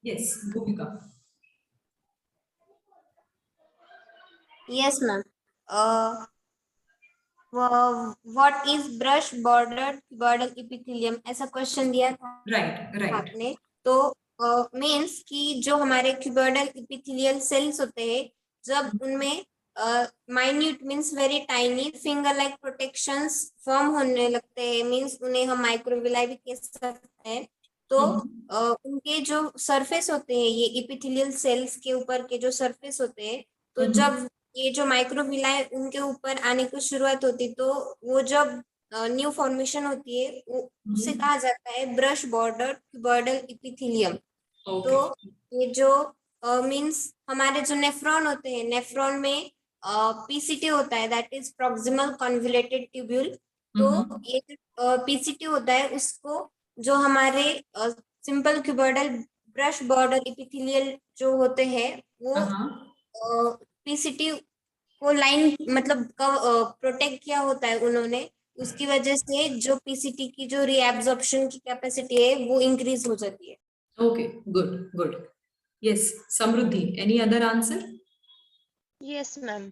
Yes भूमिका। Yes ma'am. What is brush border cuboidal epithelium, ऐसा question दिया था राइट आपने। तो मीन्स कि जो हमारे क्यूबॉइडल एपिथेलियल सेल्स होते हैं, जब उनमें minute means very tiny finger like protections form होने लगते हैं, मीन्स उन्हें हम माइक्रोविलाई भी कह सकते हैं। तो उनके जो सरफेस होते हैं, ये एपिथेलियल सेल्स के ऊपर के जो सरफेस होते हैं, तो जब ये जो माइक्रोविलाई उनके ऊपर आने की शुरुआत होती, तो वो जब न्यू फॉर्मेशन होती है, उसे कहा जाता है ब्रश बॉर्डर क्यूबॉइडल एपिथेलियम। तो ये जो मीन्स हमारे जो नेफ्रॉन होते हैं, नेफ्रॉन में पीसीटी होता है, that is proximal convoluted tubule. तो ये पीसीटी होता है, उसको जो हमारे simple cuboidal brush border epithelial जो होते हैं, वो पीसीटी को लाइन मतलब प्रोटेक्ट किया होता है उन्होंने। उसकी वजह से जो पीसीटी की जो रीएब्जॉर्प्शन की कैपेसिटी है, वो इंक्रीज हो जाती है। Okay, good good. Yes Samriddhi, any other answer? Yes ma'am.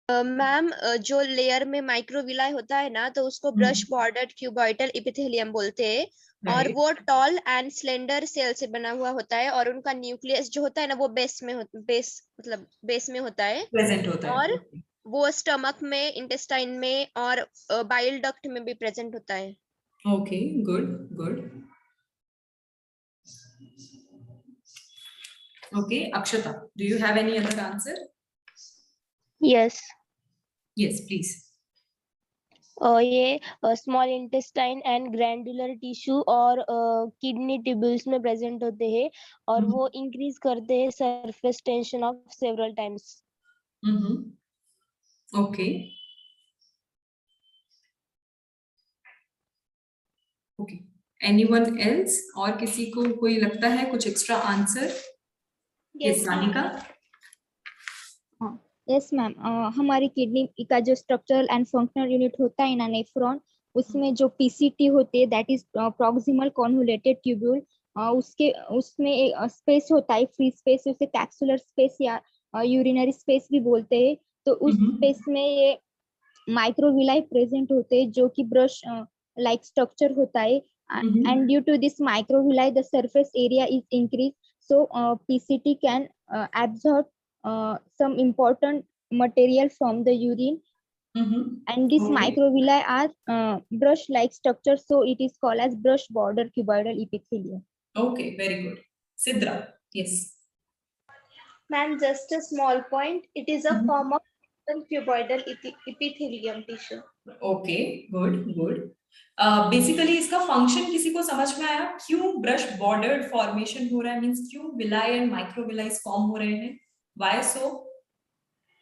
Ma'am जो लेयर में माइक्रोविलाई होता है ना, तो उसको ब्रश बॉर्डर क्यूबॉइडल एपिथेलियम बोलते हैं। और वो टॉल एंड स्लेंडर सेल से बना हुआ होता है, और उनका न्यूक्लियस जो होता है ना, वो बेस में होता है, प्रेजेंट होता है। और वो स्टमक में, इंटेस्टाइन में और बाइल डक्ट में भी प्रेजेंट होता है। Okay, good good. Okay Akshata, do you have any other answer? Yes. Yes please. ये small intestine and glandular tissue और किडनी ट्यूब्यूल्स में प्रेजेंट होते हैं, और वो इंक्रीज करते हैं surface tension of several times. Okay okay, anyone else? और किसी को कोई लगता है कुछ extra answer? Yes Sanika. Yes ma'am, हमारी किडनी का जो स्ट्रक्चरल एंड फंक्शनल यूनिट होता है ना, नेफ्रॉन, उसमें जो पीसीटी होते हैं, that is proximal convoluted tubule, उसमें एक स्पेस होता है, फ्री स्पेस, उसे कैप्सुलर स्पेस या यूरिनरी स्पेस भी बोलते हैं। तो उस स्पेस में ये माइक्रोविलाई प्रेजेंट होते हैं, जो कि ब्रश लाइक स्ट्रक्चर होता है, and due to this microvilli the surface area is increase, so PCT can absorb some important material from the urine, and these microvilli are brush-like structure, so it is called as brush border cuboidal epithelium. Okay, very good. Sidra, yes. Ma'am, just a small point. It is a form of cuboidal epithelium tissue. Okay, good good. Basically इसका function किसी को समझ में आया? क्यों brush bordered formation हो रहा है, मींस क्यों विलाई एंड माइक्रोविलाइज फॉर्म हो रहे हैं? Why so?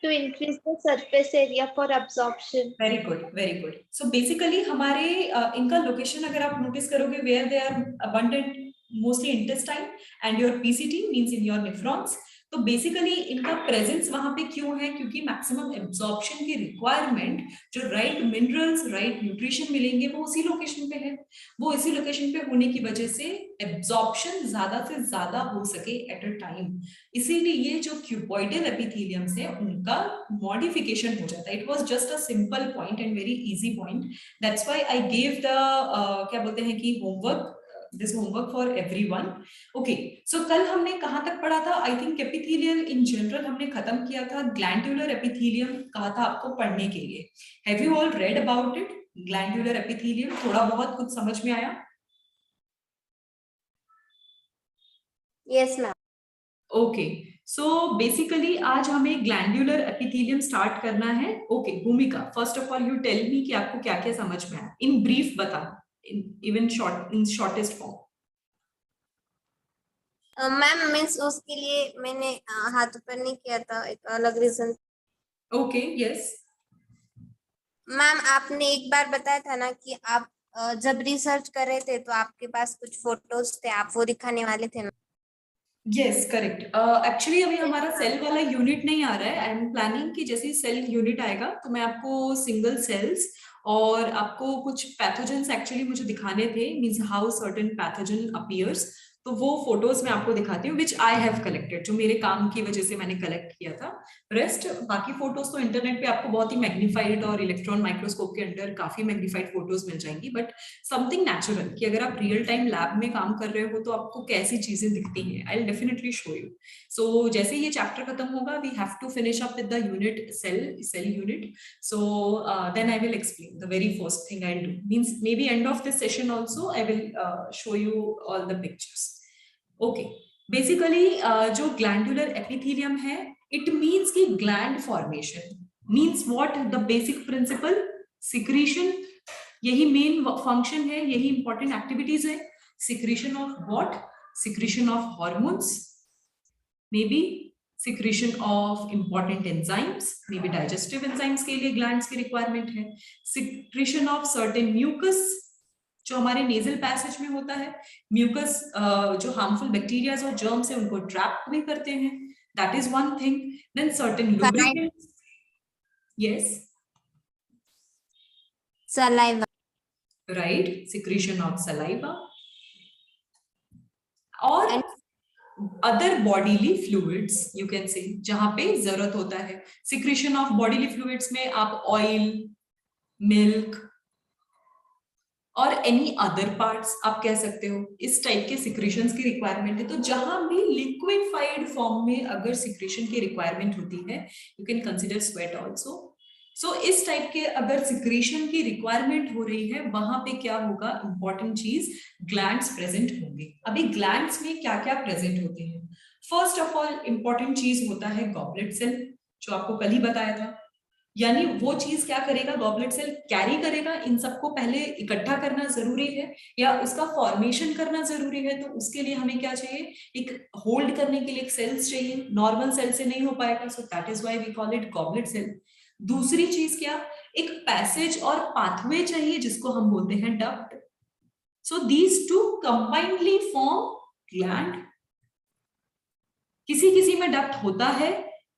To increase the surface area for absorption. Very good very good. So basically हमारे इनका लोकेशन अगर आप नोटिस करोगे, where they are abundant, mostly intestine and your PCT means in your nephrons. तो basically इनका presence वहां पे क्यों है? क्योंकि मैक्सिमम एब्जॉर्प्शन की रिक्वायरमेंट, जो राइट मिनरल्स, राइट न्यूट्रिशन मिलेंगे, वो उसी लोकेशन पे है। वो इसी लोकेशन पे होने की वजह से एब्जॉर्प्शन ज्यादा से ज्यादा हो सके एट अ टाइम, इसीलिए ये जो क्यूबॉइडल एपिथेलियम्स है उनका मॉडिफिकेशन हो जाता है। It was just a simple point and very easy point, that's why I gave the क्या बोलते हैं कि homework, this homework for everyone. Okay, so कल हमने कहां तक पढ़ा था? I think epithelial in general हमने खत्म किया था, ग्लैंडुलर एपिथेलियम कहा था आपको पढ़ने के लिए। Have you all read about it? Glandular epithelium थोड़ा बहुत कुछ समझ में आया? Yes ma'am. Okay, so basically आज हमें ग्लैंडुलर एपिथेलियम स्टार्ट करना है। Okay Bhumika, first of all you tell me कि आपको क्या क्या समझ में आया, इन ब्रीफ बताओ, even short, in shortest form. Ma'am means उसके लिए मैंने हाथ ऊपर नहीं किया था, एक अलग रीजन। ओके यस मैम, आपने एक बार बताया था ना कि आप जब रिसर्च कर रहे थे तो आपके पास कुछ फोटोज थे, आप वो दिखाने वाले थे। Yes correct. एक्चुअली अभी हमारा सेल वाला यूनिट नहीं आ रहा है। आई एम प्लानिंग कि जैसे सेल यूनिट आएगा तो मैं आपको सिंगल सेल्स और आपको कुछ पैथोजेंस एक्चुअली मुझे दिखाने थे, means how certain pathogen appears, तो वो फोटोज मैं आपको दिखाती हूँ विच आई हैव कलेक्टेड, जो मेरे काम की वजह से मैंने कलेक्ट किया था। रेस्ट बाकी फोटोज तो इंटरनेट पे आपको बहुत ही मैग्नीफाइड और इलेक्ट्रॉन माइक्रोस्कोप के अंडर काफी मैग्नीफाइड फोटोज मिल जाएंगी, बट समथिंग नेचुरल कि अगर आप रियल टाइम लैब में काम कर रहे हो तो आपको कैसी चीजें दिखती हैं, I will definitely show you. So जैसे ये चैप्टर खत्म होगा, we have to finish up with the unit cell unit, so then I will explain the very first thing I'll do, means maybe end of this session also I will show you all the pictures. Okay, basically जो glandular epithelium है, it means कि gland formation, means what, the basic principle secretion, यही main function है, यही important activities है, secretion of what, secretion of hormones, maybe secretion of important enzymes, maybe digestive enzymes के लिए glands की requirement है, secretion of certain mucus जो हमारे नेजल पैसेज में होता है, म्यूकस जो हार्मफुल बैक्टीरियाज और जर्म्स है उनको ट्रैप भी करते हैं, that is one thing. Then certain lubricants, yes, saliva, right, secretion of saliva, और other bodily fluids you can say, जहां पे जरूरत होता है। सिक्रीशन ऑफ बॉडीली फ्लूइड्स में आप ऑयल, मिल्क और एनी अदर पार्ट्स आप कह सकते हो, इस टाइप के सिक्रेशंस की रिक्वायरमेंट है। तो जहां भी लिक्विफाइड फॉर्म में अगर सिक्रेशन की रिक्वायरमेंट होती है, you can consider sweat also. So इस टाइप के अगर सिक्रेशन की रिक्वायरमेंट हो रही है, वहां पे क्या होगा, इंपॉर्टेंट चीज, ग्लैंड्स प्रेजेंट होंगे। अभी ग्लैंड्स में क्या क्या प्रेजेंट होते हैं, फर्स्ट ऑफ ऑल इंपॉर्टेंट चीज होता है गॉबलेट सेल, जो आपको कल ही बताया था। यानी वो चीज क्या करेगा, गॉबलेट सेल कैरी करेगा, इन सबको पहले इकट्ठा करना जरूरी है या उसका फॉर्मेशन करना जरूरी है। तो उसके लिए हमें क्या चाहिए, एक होल्ड करने के लिए एक सेल्स चाहिए, नॉर्मल सेल से नहीं हो पाएगा, so that is why we call it goblet cell. दूसरी चीज क्या, एक पैसेज और पाथवे चाहिए जिसको हम बोलते हैं duct. So these two combinedly form gland. किसी किसी में डक्ट होता है,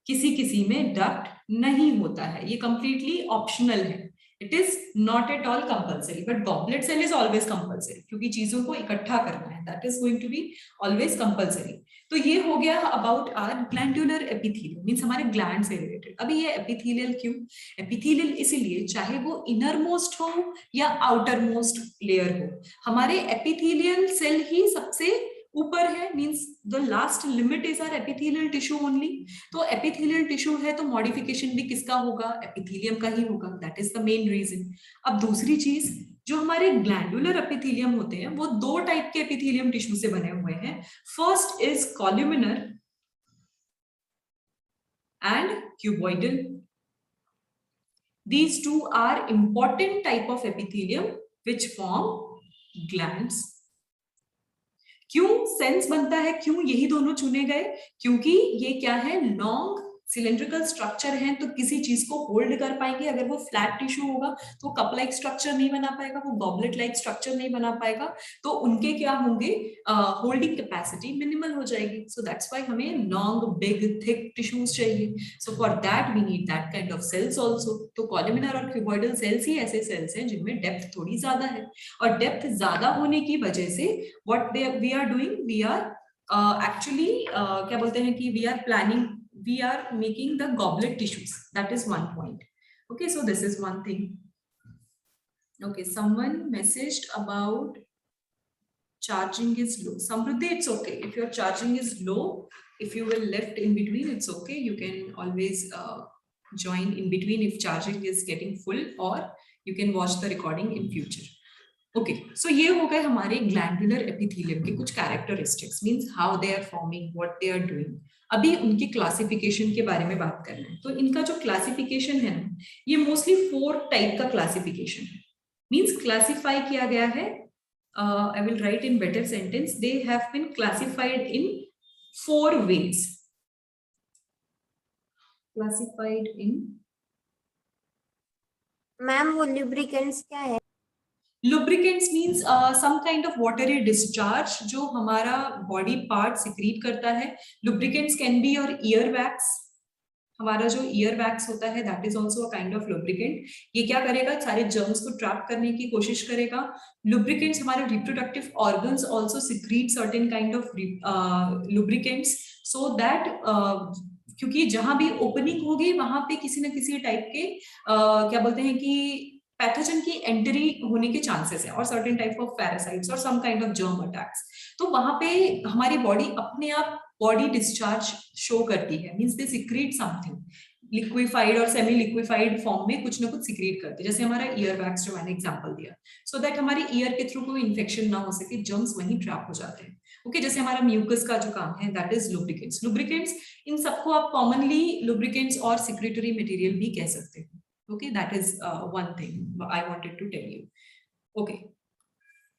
किसी किसी में डक्ट नहीं होता है, ये कंप्लीटली ऑप्शनल है, it is not at all compulsory, but goblet cell is always compulsory, क्योंकि चीजों को इकट्ठा करना है, that is going to be always compulsory. तो ये हो गया about our glandular epithelium, means हमारे ग्लैंड से रिलेटेड। अभी ये एपिथेलियल क्यों, एपिथेलियल इसीलिए चाहे वो इनर मोस्ट हो या आउटर मोस्ट लेयर हो, हमारे एपिथेलियल सेल ही सबसे ऊपर है, means the last limit is our epithelial tissue only. तो एपिथेलियल टिश्यू है तो मॉडिफिकेशन भी किसका होगा, एपिथेलियम का ही होगा, that is the main reason. अब दूसरी चीज, जो हमारे ग्लैंडुलर एपिथेलियम होते हैं वो दो टाइप के एपिथेलियम टिश्यू से बने हुए हैं। First is columnar and cuboidal. These two are important type of epithelium which form glands. क्यों सेंस बनता है, क्यों यही दोनों चुने गए, क्योंकि ये क्या है, लॉन्ग सिलेंड्रिकल स्ट्रक्चर है, तो किसी चीज को होल्ड कर पाएंगे। अगर वो फ्लैट टिश्यू होगा तो कप लाइक स्ट्रक्चर नहीं बना पाएगा, वो गॉबलेट लाइक स्ट्रक्चर नहीं बना पाएगा, तो उनके क्या होंगे, होल्डिंग कैपेसिटी मिनिमल हो जाएगी। सो दैट्स व्हाई हमें लॉन्ग बिग थिक टिश्यूज चाहिए। So for that we need that kind of cells also. तो कॉलमिनर और क्यूबॉइडल सेल्स ही ऐसे सेल्स हैं जिनमें डेप्थ थोड़ी ज्यादा है, और डेप्थ ज्यादा होने की वजह से what we are doing, we are actually क्या बोलते हैं कि we are planning, we are making the goblet tissues. That is one point. Okay, so this is one thing. Okay, someone messaged about charging is low. Samruddhi, it's okay if your charging is low, if you will left in between, it's okay, you can always join in between if charging is getting full, or you can watch the recording in future. Okay, so ये हो गए हमारे glandular epithelium के कुछ characteristics, means how they are forming, what they are doing. अभी उनकी classification के बारे में बात करना है। तो इनका जो क्लासिफिकेशन है ना, ये मोस्टली 4 टाइप का क्लासिफिकेशन है, मींस क्लासिफाई किया गया है। I will write in better sentence, they have been classified in 4 ways. Classified in, ma'am वो lubricants क्या है? lubricants means some kind of watery discharge जो हमारा बॉडी पार्ट सिक्रीट करता है। lubricants can be your ear wax, हमारा जो ear wax होता है that is also a kind of lubricant. ये क्या करेगा, सारे जर्म्स को ट्रैप करने की कोशिश करेगा। लुब्रिकेंट्स, हमारे reproductive organs also secrete certain kind of lubricants, so that क्योंकि जहां भी ओपनिंग होगी वहां पे किसी ना किसी टाइप के क्या बोलते हैं कि पैथोजन की एंट्री होने के चांसेस है, और सर्टेन टाइप ऑफ पैरासाइट्स और some kind of germ attacks. तो वहां पे हमारी बॉडी अपने आप बॉडी डिस्चार्ज शो करती है, means they secrete something liquefied और सेमी लिक्विफाइड फॉर्म में कुछ ना कुछ सिक्रीट करते हैं, जैसे हमारा ईयर वैक्स जो मैंने एग्जांपल दिया, सो दैट हमारे ईयर के थ्रू कोई इन्फेक्शन ना हो सके, जर्म्स वहीं ट्रैप हो जाते हैं। ओके, जैसे हमारा म्यूकस का जो काम है दैट इज लुब्रिकेंट्स। लुब्रिकेंट्स, इन सबको आप कॉमनली लुब्रिकेंट्स और सिक्रेटरी मटेरियल भी कह सकते हैं। Okay, that is one thing I wanted to tell you. Okay,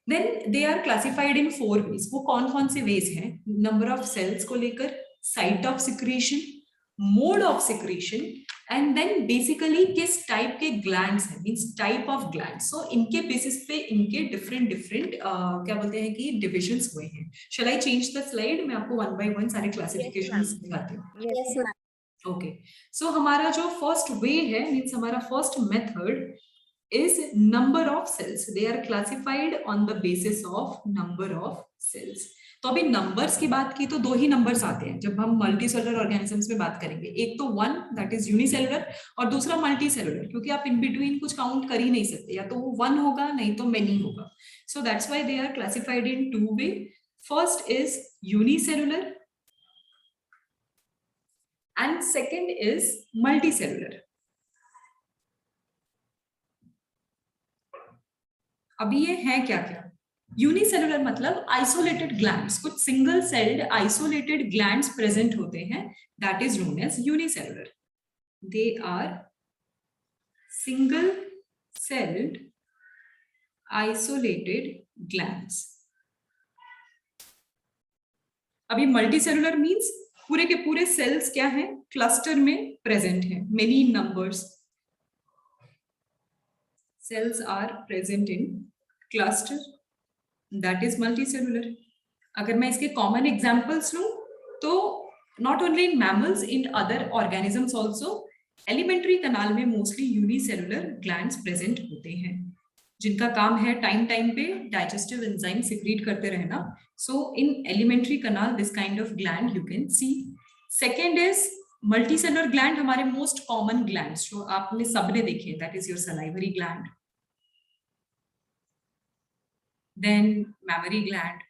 then they are classified in 4 ways. वो कौन से ways हैं? Number of cells को लेकर, site of secretion, mode of secretion, and then basically किस type के glands हैं, means type of glands. So इनके basis पे इनके different क्या बोलते हैं कि divisions हुए हैं. Shall I change the slide? मैं आपको one by one सारे classifications दिखाती हूँ. Yes, ma'am. ओके, सो हमारा जो फर्स्ट वे है, मींस हमारा first method is number of cells. They are classified on the basis of number of cells. तो अभी नंबर्स की बात की तो 2 ही नंबर्स आते हैं जब हम मल्टी सेलुलर ऑर्गेनिजम्स में बात करेंगे, एक तो 1 दैट इज यूनिसेलुलर और दूसरा मल्टी सेलुलर, क्योंकि आप इन बिटवीन कुछ काउंट कर ही नहीं सकते, या तो वो 1 होगा नहीं तो मेनी होगा। So that's why they are classified in 2 way. First is unicellular and second is multicellular. अभी ये है क्या क्या? यूनिसेलुलर मतलब आइसोलेटेड ग्लैंड्स, कुछ single celled isolated glands present होते हैं, that is known as unicellular. They are single celled isolated glands. अभी मल्टीसेलुलर मींस पूरे के पूरे सेल्स क्या हैं, क्लस्टर में प्रेजेंट हैं, many numbers cells are present in cluster, that is multicellular. अगर मैं इसके कॉमन एग्जांपल्स लूं तो not only in mammals, in other organisms also, alimentary canal में मोस्टली यूनिसेलुलर ग्लैंड्स प्रेजेंट होते हैं, जिनका काम है टाइम टाइम पे डाइजेस्टिव एंजाइम सिक्रीट करते रहना। So in elementary canal this kind of gland you can see. Second is multicellular gland, हमारे most common glands जो आपने सबने देखे, that is your salivary gland, then mammary gland,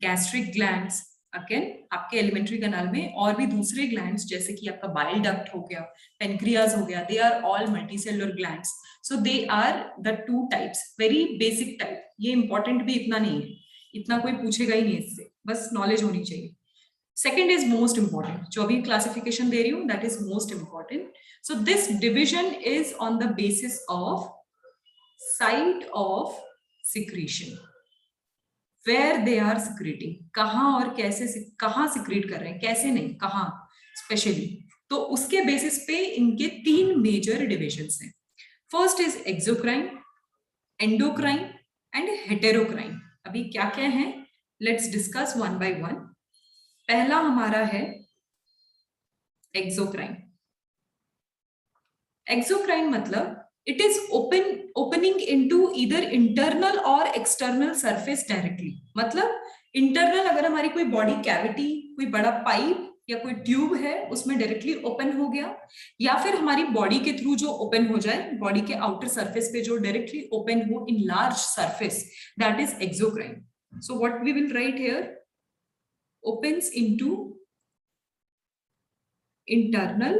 gastric glands, again आपके elementary canal में और भी दूसरे ग्लैंड्स जैसे कि आपका बाइल डक्ट हो गया, पेनक्रियाज हो गया, they are all multicellular glands. So they are the 2 types, very basic type. ये इंपॉर्टेंट भी इतना नहीं है, इतना कोई पूछेगा ही नहीं इससे, बस नॉलेज होनी चाहिए। सेकेंड इज मोस्ट इंपॉर्टेंट, जो अभी क्लासिफिकेशन दे रही हूँ that is most important. So this division is on the basis of site of secretion, where they are secreting, कहाँ और कैसे, कहाँ सिक्रीट कर रहे हैं, कैसे नहीं, कहाँ स्पेशली, तो उसके बेसिस पे इनके 3 मेजर डिविजन्स हैं। First is exocrine, endocrine and heterocrine. अभी क्या क्या है, let's discuss one by one. पहला हमारा है एक्सोक्राइन। एक्सोक्राइन मतलब it is opening into either internal or external surface directly। मतलब इंटरनल, अगर हमारी कोई बॉडी कैविटी, कोई बड़ा पाइप या कोई ट्यूब है उसमें डायरेक्टली ओपन हो गया, या फिर हमारी बॉडी के थ्रू जो ओपन हो जाए, बॉडी के आउटर सरफेस पे जो डायरेक्टली ओपन हो in large surface, that is exocrine. So what we will write here, opens into internal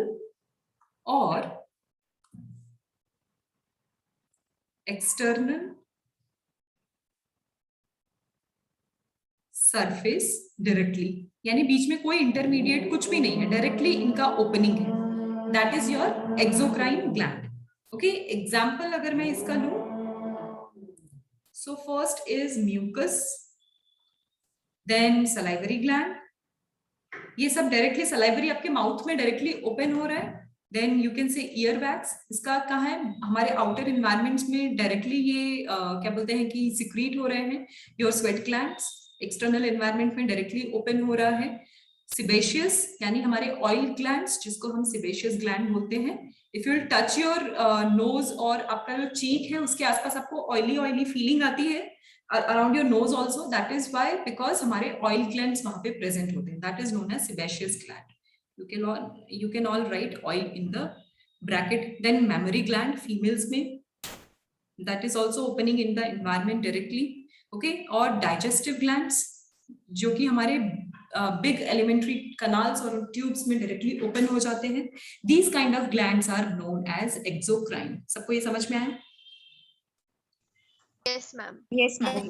or external surface directly, यानी बीच में कोई इंटरमीडिएट कुछ भी नहीं है, डायरेक्टली इनका ओपनिंग है, that is your exocrine gland. Okay, example अगर मैं इसका लूं, so first is mucus, then salivary gland. ये सब डायरेक्टली सलाइवरी आपके माउथ में डायरेक्टली ओपन हो रहा है। Then you can say ear wax, इसका कहाँ है, हमारे आउटर इन्वायरमेंट्स में डायरेक्टली ये क्या बोलते हैं कि सिक्रीट हो रहे हैं, your sweat glands. External environment में डायरेक्टली ओपन हो रहा है। सिबेशियस यानी हमारे ऑयल ग्लैंड्स, जिसको हम सिबेशियस ग्लैंड बोलते हैं। If you will touch your knows, और आपका जो चीक है उसके आसपास आपको ऑयली ऑयली फीलिंग आती है around your nose also, that is why, because हमारे ऑयल ग्लैंड्स वहां पे प्रेजेंट होते हैं। That is known as sebaceous gland. You can all write oil in the bracket. Then mammary gland, females में, that is also opening in the environment directly. Okay, और digestive glands जो कि हमारे big elementary canals और tubes में directly open हो जाते हैं. These kind of glands are known as exocrine. सबको ये समझ में आया? Yes, ma'am. Yes, ma'am.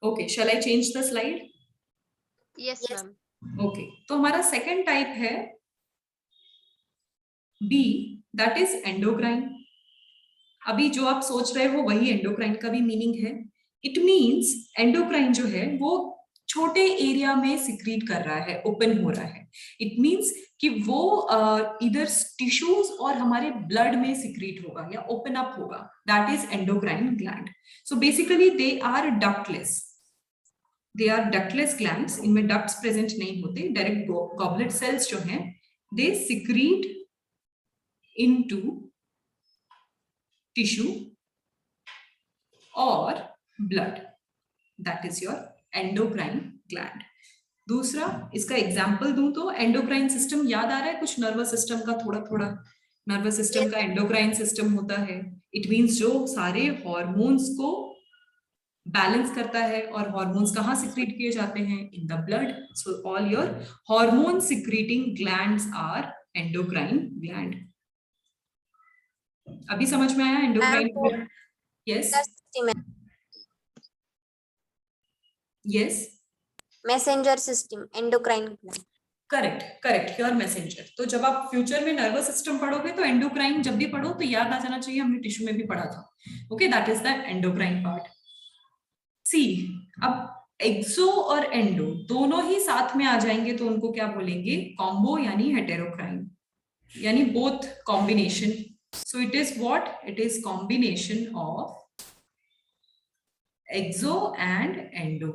Okay, shall I change the slide? Yes, ma'am. Okay, तो हमारा second type है B, that is endocrine. अभी जो आप सोच रहे हो वही एंडोक्राइन का भी मीनिंग है. इट मींस एंडोक्राइन जो है वो छोटे एरिया में सिक्रीट कर रहा है, ओपन हो रहा है. इट मींस कि वो इधर टिश्यूज और हमारे ब्लड में सिक्रीट होगा या ओपन अप होगा. That is endocrine gland. So basically they are ductless. They are ductless glands. इनमें डक्ट्स प्रेजेंट नहीं होते. डायरेक्ट गॉबलेट सेल्स जो हैं they secrete into tissue or blood. That is your endocrine gland. दूसरा, इसका example दूं तो एंडोक्राइन सिस्टम याद आ रहा है कुछ? नर्वस सिस्टम का थोड़ा थोड़ा. नर्वस सिस्टम का एंडोक्राइन सिस्टम होता है. इट मींस जो सारे हॉर्मोन्स को बैलेंस करता है. और हॉर्मोन्स कहाँ सिक्रीट किए जाते हैं? In the blood. So all your hormone secreting glands are endocrine gland. अभी समझ में आया endocrine? Yes yes. Messenger system, endocrine gland. Correct correct, your messenger. तो जब आप फ्यूचर में नर्वस सिस्टम पढ़ोगे तो एंडोक्राइन जब भी पढ़ो तो याद आ जाना चाहिए, हमने टिश्यू में भी पढ़ा था. Okay, that is the endocrine part. See, अब एक्सो और एंडो दोनों ही साथ में आ जाएंगे तो उनको क्या बोलेंगे? कॉम्बो यानी हेटेरोक्राइन, यानी both combination. So it is what? It is combination of exo and endo.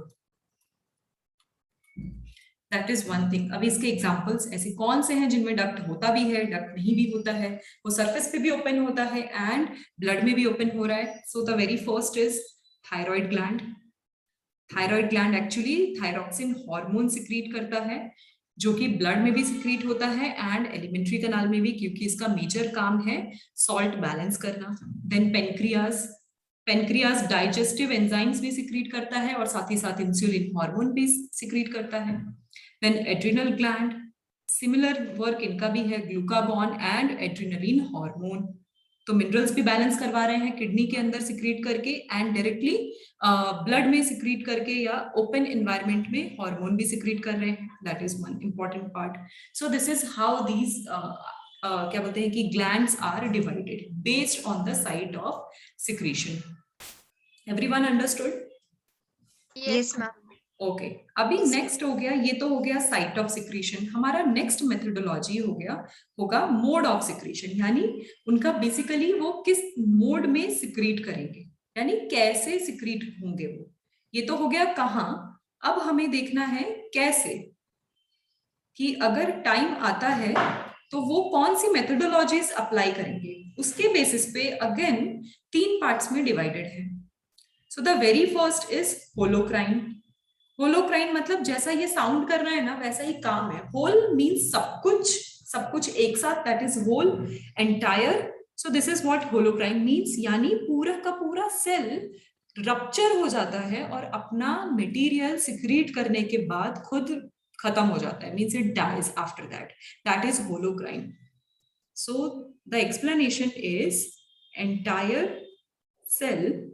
That is one thing. अभी इसके एग्जाम्पल्स ऐसे कौन से हैं जिनमें डक्ट होता भी है, डक्ट नहीं भी होता है, वो सरफेस पे भी ओपन होता है एंड ब्लड में भी ओपन हो रहा है. So the very first is thyroid gland. Thyroid gland actually thyroxine hormone secrete करता है जो कि ब्लड में भी सिक्रीट होता है एंड एलिमेंट्री कनाल में भी, क्योंकि इसका मेजर काम है सॉल्ट बैलेंस करना. Then pancreas. Pancreas digestive enzymes भी सिक्रीट करता है और साथ ही साथ इंसुलिन हार्मोन भी सिक्रीट करता है. Then adrenal gland, similar work इनका भी है, ग्लूकागॉन एंड एड्रिनलिन हार्मोन. तो मिनरल्स भी बैलेंस करवा रहे हैं किडनी के अंदर सिक्रीट करके एंड डायरेक्टली ब्लड में सिक्रीट करके या ओपन एनवायरनमेंट में हार्मोन भी सिक्रीट कर रहे हैं. That is one important part. So this is how these क्या बोलते हैं कि glands are divided based on the site of secretion. Everyone understood? Yes, ma'am. Okay, अभी नेक्स्ट हो गया, ये तो हो गया साइट ऑफ सिक्रीशन. हमारा नेक्स्ट मेथोडोलॉजी होगा मोड ऑफ सिक्रीशन, यानी उनका बेसिकली वो किस मोड में सिक्रीट करेंगे, यानी कैसे सिक्रीट होंगे वो. ये तो हो गया कहाँ. अब हमें देखना है कैसे, कि अगर टाइम आता है तो वो कौन सी मेथोडोलॉजीज अप्लाई करेंगे. उसके बेसिस पे अगेन 3 पार्ट्स में डिवाइडेड है. So the very first is holocrine. Holocrine मतलब जैसा ये साउंड कर रहा है ना वैसा ही काम है. होल मीन्स सब कुछ एक साथ, that is whole, entire. So this is what holocrine means, यानी पूरा का पूरा सेल रप्चर हो जाता है और अपना मटेरियल सिक्रीट करने के बाद खुद खत्म हो जाता है. Means it dies after that. That is holocrine. So the explanation is entire cell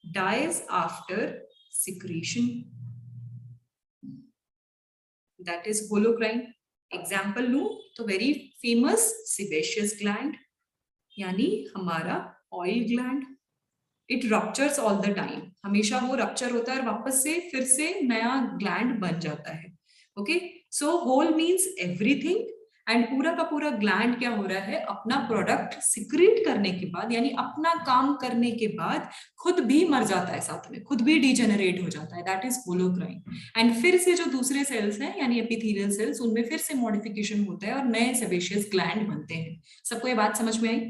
dies after secretion. That is holocrine. Example लूं तो very famous sebaceous gland, यानी हमारा oil gland. It ruptures all the time. हमेशा वो rupture होता है और वापस से फिर से नया gland बन जाता है. Okay, so whole means everything and पूरा का पूरा ग्लैंड क्या हो रहा है, अपना प्रोडक्ट सिक्रीट करने के बाद यानी अपना काम करने के बाद खुद भी मर जाता है, साथ में खुद भी डिजेनरेट हो जाता है, दैट इज होलोक्राइन। एंड फिर से जो दूसरे सेल्स हैं यानी एपिथेलियल सेल्स, उनमें फिर से मॉडिफिकेशन होता है और नए सेबेशियस ग्लैंड बनते हैं। सबको ये बात समझ में आई?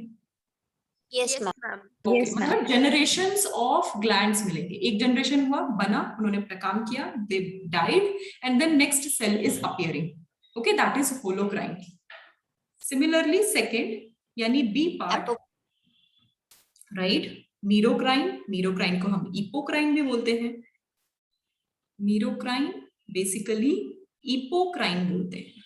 Yes ma'am. मैम। ओके, मतलब जनरेशंस ऑफ ग्लैंड्स मिलेंगे। एक जनरेशन हुआ, बना, उन्होंने अपना काम किया, they died, and then next cell is appearing. Okay, that is holocrine. Similarly second यानी B part, right, merocrine. Merocrine को हम इपोक्राइन भी बोलते हैं। मीरोक्राइन बेसिकली इपोक्राइन बोलते हैं।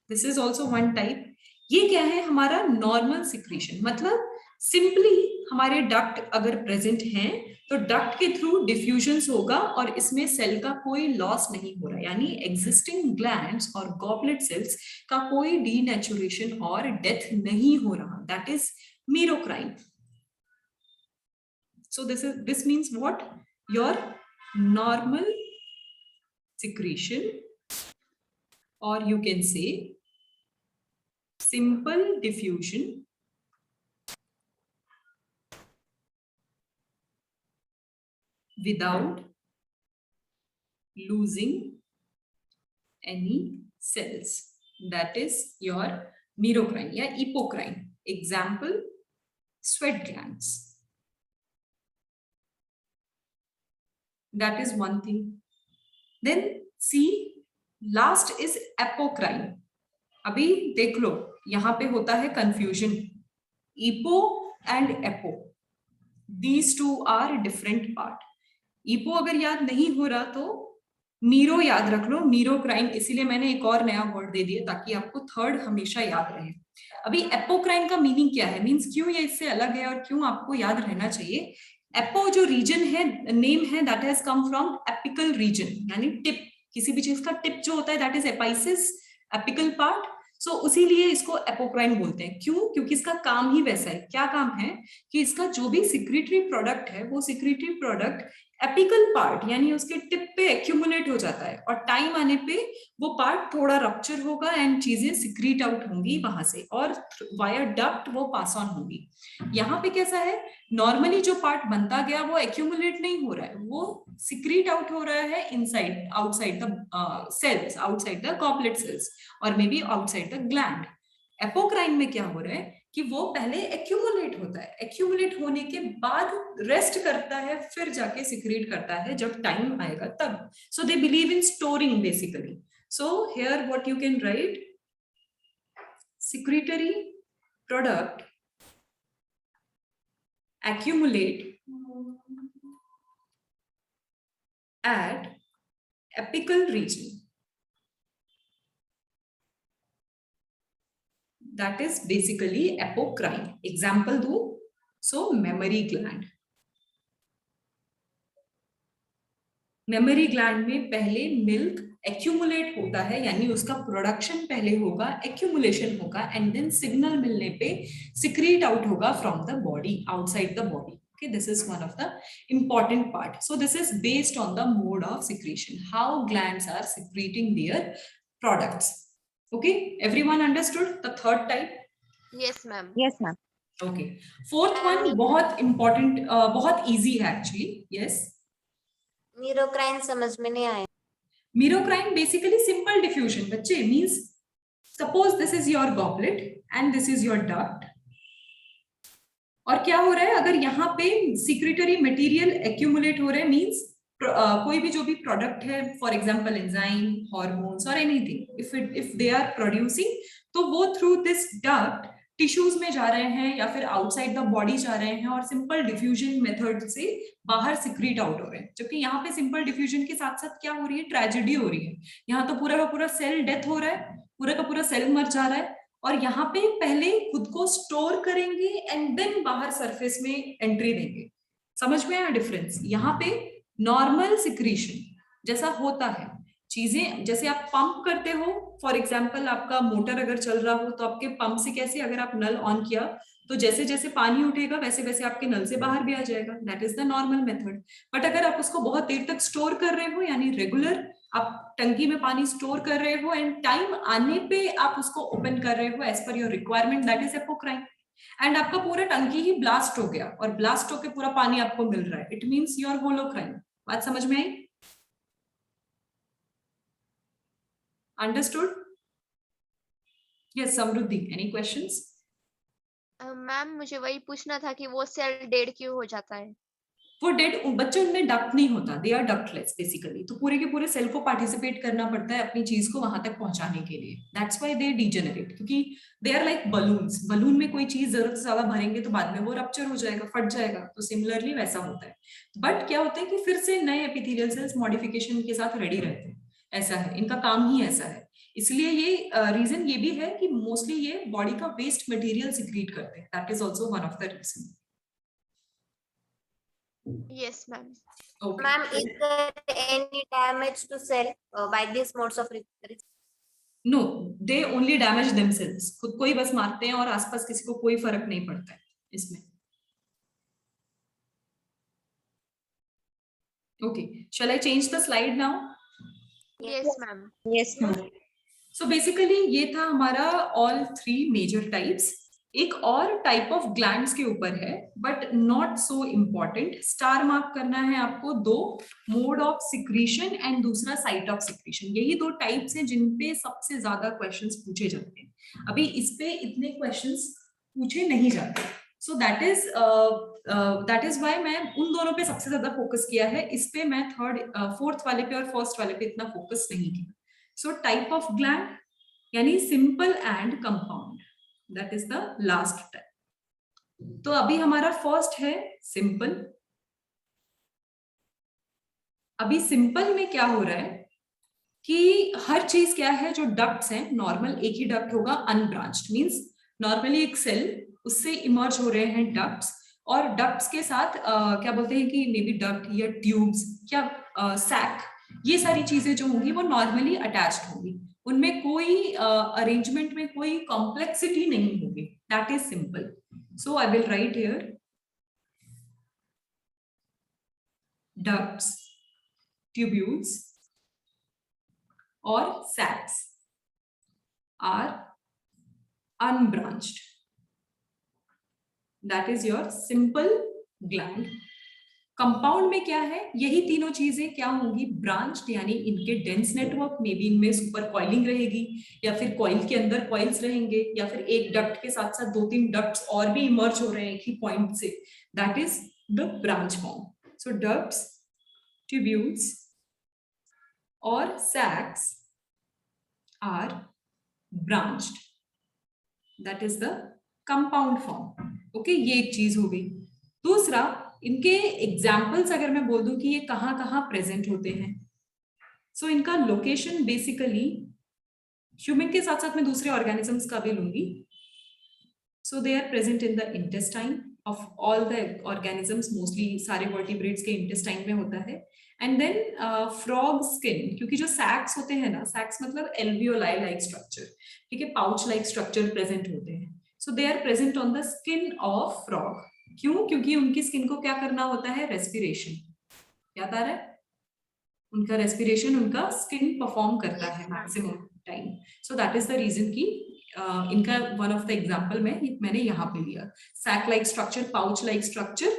This is also one type. ये क्या है, हमारा नॉर्मल सिक्रीशन, मतलब सिंपली हमारे डक्ट अगर प्रेजेंट हैं तो डक्ट के थ्रू डिफ्यूजन्स होगा और इसमें सेल का कोई लॉस नहीं हो रहा, यानी एग्जिस्टिंग ग्लैंड्स और गॉबलेट सेल्स का कोई डीनेचुरेशन और डेथ नहीं हो रहा, that is मीरोक्राइन। So this means what? Your normal secretion, or you can say simple diffusion without losing any cells. That is your merocrine या epocrine. Example, sweat glands. That is one thing. Then see, last is apocrine. अभी देख लो, यहां पे होता है confusion, epo and apo, these two are different part. Epo अगर याद नहीं हो रहा तो मीरो याद रख लो, मीरोक्राइन, इसीलिए मैंने एक और नया वर्ड दे दिया ताकि आपको थर्ड हमेशा याद रहे। अभी एपोक्राइन का मीनिंग क्या है, मीन्स क्यों ये इससे अलग है और क्यों आपको याद रहना चाहिए। एपो जो रीजन है, नेम है, that has come from apical region, यानी टिप, किसी भी चीज का टिप जो होता है that is apices, apical part. So उसीलिए इसको एपोक्राइन बोलते हैं। क्यों? क्योंकि इसका काम ही वैसा है। क्या काम है कि इसका जो भी सिक्रीटरी प्रोडक्ट है वो सिक्रीटरी प्रोडक्ट एपिकल पार्ट यानी उसके टिप पे एक्यूमुलेट हो जाता है और टाइम आने पे वो पार्ट थोड़ा रप्चर होगा एंड चीजें सिक्रीट आउट होंगी वहां से और वाया डक्ट वो पास ऑन होंगी। यहाँ पे कैसा है, नॉर्मली जो पार्ट बनता गया वो एक्यूमुलेट नहीं हो रहा है, वो सिक्रीट आउट हो रहा है inside, outside the cells, outside the goblet cells और may be outside the gland. Apocrine में क्या हो रहा है कि वो पहले एक्यूमुलेट होता है, एक्यूमुलेट होने के बाद रेस्ट करता है, फिर जाके सिक्रीट करता है जब टाइम आएगा तब। So they believe in storing basically. So here what you can write, secretory product accumulate at apical region, that is basically apocrine. Example do, so mammary gland, memory gland में पहले milk accumulate होता है यानी उसका production पहले होगा, accumulation होगा and then signal मिलने पे सिक्रीट आउट होगा from the body, outside the body. Okay, this is one of the important part. So this is based on the mode of secretion, how glands are secreting their products. Okay, everyone understood the third type? Yes ma'am. Yes, ma'am. Okay, fourth one बहुत important, बहुत easy है actually. Yes. मीरोक्राइन समझ में नहीं आया। मीरोक्राइन basically simple diffusion बच्चे, means suppose this is your goblet and this is your duct, और क्या हो रहा है, अगर यहाँ पे सिक्रेटरी मटेरियल एक्यूमुलेट हो रहा है, मींस कोई भी जो भी प्रोडक्ट है, फॉर एग्जांपल एंजाइम, हार्मोन्स और anything, if they are producing, तो वो थ्रू दिस डक्ट टिश्यूज में जा रहे हैं या फिर आउटसाइड द बॉडी जा रहे हैं और सिंपल डिफ्यूजन मेथड से बाहर सिक्रीट आउट हो रहे हैं। जबकि यहाँ पे सिंपल डिफ्यूजन के साथ साथ क्या हो रही है, ट्रेजेडी हो रही है। यहाँ तो पूरा का पूरा सेल डेथ हो रहा है, पूरा का पूरा सेल मर जा रहा है, और यहाँ पे पहले खुद को स्टोर करेंगे एंड देन बाहर सरफेस में एंट्री देंगे। समझ में आया डिफरेंस? यहाँ पे नॉर्मल सिक्रीशन जैसा होता है, चीजें जैसे आप पंप करते हो, फॉर एग्जांपल आपका मोटर अगर चल रहा हो तो आपके पंप से कैसे, अगर आप नल ऑन किया तो जैसे जैसे पानी उठेगा वैसे वैसे आपके नल से बाहर भी आ जाएगा, that is the normal method. But अगर आप उसको बहुत देर तक स्टोर कर रहे हो यानी रेगुलर आप टंकी में पानी स्टोर कर रहे हो एंड टाइम आने पे आप उसको ओपन कर रहे हो as per your requirement, that is apocrine. And आपका पूरा टंकी ही ब्लास्ट हो गया और ब्लास्ट होके पूरा पानी आपको मिल रहा है, इट मीन्स योर होलोक्राइन। बात समझ में आई? Understood? Yes Samriddhi, any questions? Ma'am मुझे वही पूछना था कि वो सेल डेड क्यों हो जाता है? वो डेड बच्चों में डक्ट नहीं होता, दे आर डक्टलेस बेसिकली। तो पूरे के पूरे सेल को पार्टिसिपेट करना पड़ता है अपनी चीज को वहां तक पहुंचाने के लिए, दैट्स व्हाई दे डीजेनरेट, क्योंकि they are like balloons. Balloon में कोई चीज जरूरत से ज्यादा भरेंगे तो बाद में वो रप्चर हो जाएगा, फट जाएगा। तो सिमिलरली वैसा होता है। बट क्या होता है कि फिर से नए एपिथेलियल सेल्स मॉडिफिकेशन के साथ रेडी रहते हैं, ऐसा है, इनका काम ही ऐसा है। इसलिए ये रीजन ये भी है कि मोस्टली ये बॉडी का वेस्ट मटेरियल सिक्रीट करते हैं, that is also one of the reason. Yes, ma'am. Okay. Ma'am, is there any damage to cell by these modes of No, they only damage themselves. खुद को ही बस मारते हैं और आसपास किसी को कोई फर्क नहीं पड़ता है इसमें। Okay, shall I change the slide now? Yes, ma'am. Yes, ma'am. So basically ये था हमारा all three major types। एक और टाइप ऑफ ग्लैंड्स के ऊपर है but not so important, star mark करना है आपको। दो, मोड ऑफ सिक्रीशन एंड दूसरा साइट ऑफ सिक्रीशन। यही दो टाइप्स हैं जिन पे सबसे ज्यादा क्वेश्चंस पूछे जाते हैं। अभी इस पे इतने क्वेश्चंस पूछे नहीं जाते, सो दैट इज व्हाई मैं उन दोनों पे सबसे ज्यादा फोकस किया है। इस पे मैं फोर्थ वाले पे और फर्स्ट वाले पे इतना फोकस नहीं किया। सो टाइप ऑफ ग्लैंड यानी simple and compound, that is the last type. तो अभी हमारा फर्स्ट है सिंपल। अभी सिंपल में क्या हो रहा है कि हर चीज क्या है, जो डक्ट्स हैं नॉर्मल एक ही डक्ट होगा, अनब्रांच्ड मींस नॉर्मली एक सेल उससे इमर्ज हो रहे हैं डक्ट्स, और डक्ट्स के साथ क्या बोलते हैं कि मे बी डक्ट या ट्यूब्स या सैक, ये सारी चीजें जो होंगी वो नॉर्मली अटैच्ड होंगी, उनमें कोई अरेंजमेंट में कोई कॉम्प्लेक्सिटी नहीं होगी, that is simple. So I will write here ducts, tubules or sacs are unbranched, that is your simple gland। Compound में क्या है, यही तीनों चीजें क्या होंगी, ब्रांच्ड, यानी इनके डेंस नेटवर्क में भी इनमें सुपर कॉइलिंग रहेगी, या फिर कॉइल के अंदर कॉइल्स रहेंगे, या फिर एक डक्ट के साथ साथ दो तीन डक्ट्स और भी इमर्ज हो रहे हैं एक ही पॉइंट से, that is the branch form. So ducts, tubules or sacs are branched, that is the compound form। okay, ये एक चीज हो गई। दूसरा, इनके एग्जाम्पल्स अगर मैं बोल दूं कि ये कहाँ कहाँ प्रेजेंट होते हैं, सो इनका लोकेशन बेसिकली ह्यूमन के साथ साथ मैं दूसरे ऑर्गेनिजम्स का भी लूंगी। So they are present in the intestine of all the organisms, mostly सारे vertebrates के intestine में होता है। and then frog skin, क्योंकि जो sacs होते हैं ना, sacs मतलब alveoli like structure, ठीक है, pouch like structure present होते हैं, so they are present on the skin of frog। क्यों? क्योंकि उनकी skin को क्या करना होता है, respiration। याद आ रहा है? उनका respiration उनका skin perform करता है maximum time, so that is the reason कि इनका वन ऑफ द एग्जाम्पल में मैंने यहाँ पे लिया, sac like structure, pouch like structure,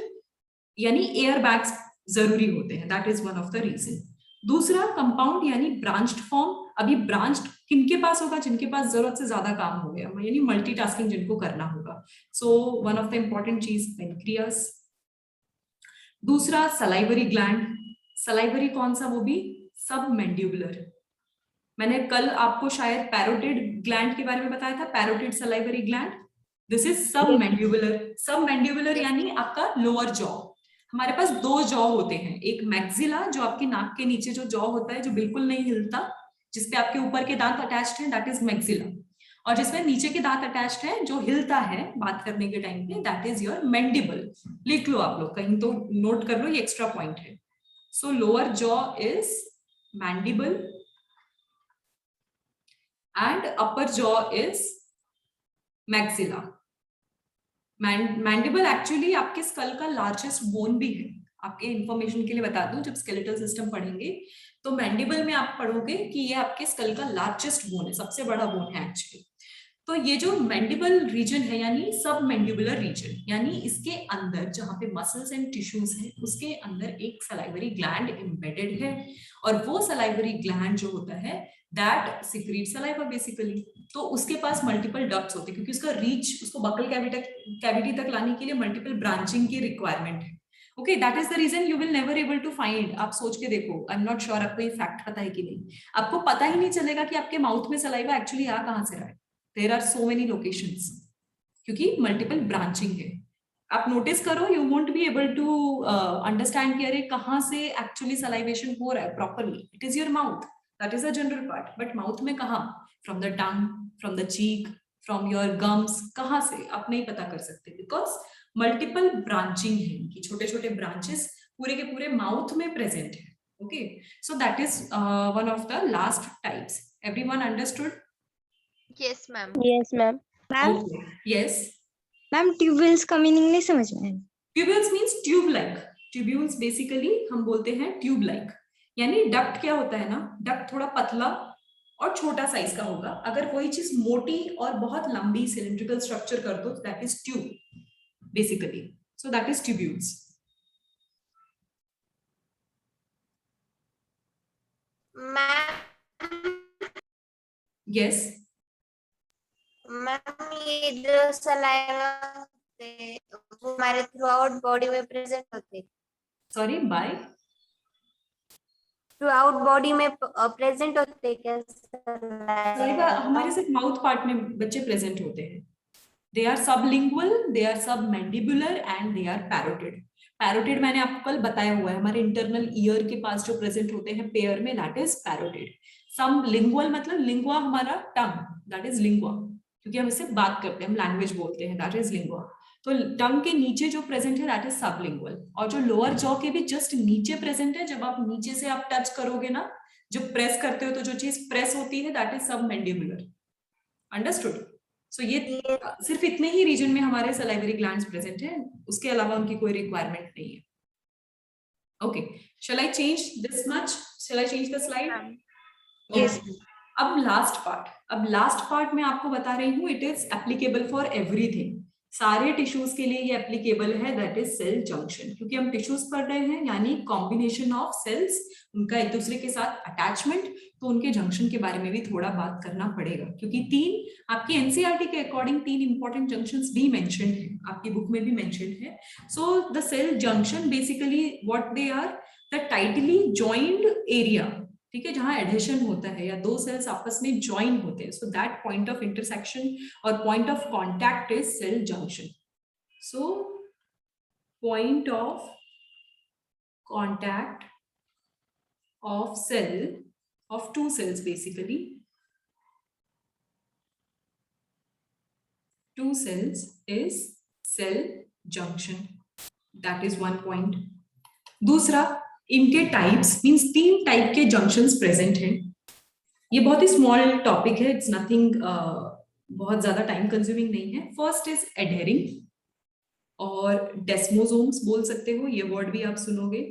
यानी एयर बैग्स जरूरी होते हैं, दैट इज वन ऑफ द रीजन। दूसरा कंपाउंड यानी ब्रांच्ड फॉर्म। अभी ब्रांच्ड किनके पास होगा, जिनके पास जरूरत से ज्यादा काम हो गया, यानी मल्टीटास्किंग जिनको करना होगा। So one of the important चीज पेनक्रियास। दूसरा सलाइवरी ग्लैंड। सलाइवरी कौन सा, वो भी सब मैंडिबुलर। मैंने कल आपको शायद पैरोटिड ग्लैंड के बारे में बताया था, parotid salivary gland, this is सब मैंडिबुलर। सब मैंडिबुलर यानी आपका लोअर जॉ। हमारे पास दो जॉ होते हैं, एक मैक्सिला जो आपकी नाक के नीचे जो जॉ होता है जो बिल्कुल नहीं हिलता, जिसपे आपके ऊपर के दांत अटैच्ड हैं, दैट इज मैक्सिला, और जिसमें नीचे के दांत अटैच्ड हैं जो हिलता है बात करने के टाइम पे, दैट इज योर मैंडिबल। लिख लो आप लोग, कहीं तो नोट कर लो, ये एक्स्ट्रा पॉइंट है। सो lower jaw is mandible and upper jaw is maxilla। Mandible actually आपके स्कल का लार्जेस्ट बोन भी है, आपके इंफॉर्मेशन के लिए बता दूं, जब स्केलेटल सिस्टम पढ़ेंगे तो मैंडिबल में आप पढ़ोगे कि ये आपके स्कल का लार्जेस्ट बोन है, सबसे बड़ा बोन है एक्चुअली। तो ये जो मैंडिबल रीजन है यानी सब मैंडिबुलर रीजन, यानी इसके अंदर जहां पे मसल्स एंड टिश्यूज हैं उसके अंदर एक सलाइवरी ग्लैंड एम्बेडेड है, और वो सलाइवरी ग्लैंड जो होता है दैट सिक्रीट सलाइवा बेसिकली। तो उसके पास मल्टीपल डक्ट्स होते हैं क्योंकि उसका रीच, उसको बकल कैविटी तक लाने के लिए मल्टीपल ब्रांचिंग की रिक्वायरमेंट है। Okay, that is the reason you will never able to find, आप सोच के देखो, आई एम नॉट श्योर आपको ये फैक्ट पता है कि नहीं, आपको पता ही नहीं चलेगा कि आपके माउथ में सलाइवा एक्चुअली आ कहां से रहा है। There are so many locations क्योंकि मल्टीपल ब्रांचिंग है। आप नोटिस करो, you won't be able to understand कि अरे कहां से एक्चुअली सलाइवेशन हो रहा है properly. It is your mouth, that is a general part, but mouth में कहां, from the tongue, from the cheek, from your gums, कहां से आप नहीं पता कर सकते बिकॉज मल्टीपल ब्रांचिंग है, इनकी छोटे छोटे ब्रांचेस पूरे के पूरे माउथ में प्रेजेंट है। ओके, सो दैट इज वन of the last types. Everyone understood? Yes ma'am. Yes ma'am. Ma'am yes ma'am tubules का मीनिंग नहीं समझ में आया। Tubules means tube like, tubules basically हम बोलते हैं ट्यूब लाइक, यानी डक्ट क्या होता है ना, डक्ट थोड़ा पतला और छोटा साइज का होगा, अगर कोई चीज मोटी और बहुत लंबी सिलिंड्रिकल स्ट्रक्चर कर दो that is tube basically, so that is tubules. Yes ma'am ये जो सलाइवा होते हैं, वो हमारे थ्रू आउट बॉडी में प्रेजेंट होते हैं। Sorry, by throughout body में प्रेजेंट होते हैं क्या सलाइवा सलाइवा? हमारे सिर्फ माउथ पार्ट में बच्चे प्रेजेंट होते हैं। They are sublingual, they are submandibular and they are parotid. Parotid मैंने आपको कल बताया हुआ है, हमारे इंटरनल ईयर के पास जो प्रेजेंट होते हैं पेयर में, दैट इज पैरोटिड। सबलिंगुअल मतलब लिंगुआ हमारा टंग, दैट इज लिंगुआ, क्योंकि हम इससे बात करते हैं, हम लैंग्वेज बोलते हैं, दैट इज लिंगुआ। तो टंग के नीचे जो प्रेजेंट है दैट इज सबलिंगुअल, और जो लोअर जॉ के भी जस्ट नीचे प्रेजेंट है, जब आप नीचे से आप टच करोगे ना, जो प्रेस करते हो तो जो चीज प्रेस होती है दैट इज सबमैंडिबुलर। अंडरस्टूड? सो ये सिर्फ इतने ही रीजन में हमारे सलाइवरी ग्लैंड्स प्रेजेंट है, उसके अलावा उनकी कोई रिक्वायरमेंट नहीं है। Okay, shall I change this much? Shall I change the slide? Yes. अब लास्ट पार्ट में आपको बता रही हूँ, it is applicable for everything, सारे टिश्यूज के लिए ये एप्लीकेबल है, दैट इज सेल जंक्शन। क्योंकि हम टिश्यूज पढ़ रहे हैं यानी कॉम्बिनेशन ऑफ सेल्स, उनका एक दूसरे के साथ अटैचमेंट, तो उनके जंक्शन के बारे में भी थोड़ा बात करना पड़ेगा, क्योंकि तीन आपकी एनसीईआरटी के अकॉर्डिंग तीन इंपॉर्टेंट जंक्शंस भी मेंशन्ड है, आपकी बुक में भी मेंशन्ड है। So the cell junction basically what they are, the tightly joined area, ठीक है, जहां एडहेशन होता है या दो सेल्स आपस में ज्वाइन होते हैं, so that point of intersection और point of contact is cell junction. So point of contact of cell, of two cells basically, two cells is cell junction, that is one point. दूसरा, इनके types means तीन type के junctions present हैं। ये बहुत ही small topic है, it's nothing बहुत ज्यादा टाइम कंज्यूमिंग नहीं है। फर्स्ट इज एडहेरिंग और डेस्मोसोम्स बोल सकते हो, ये वर्ड भी आप सुनोगे।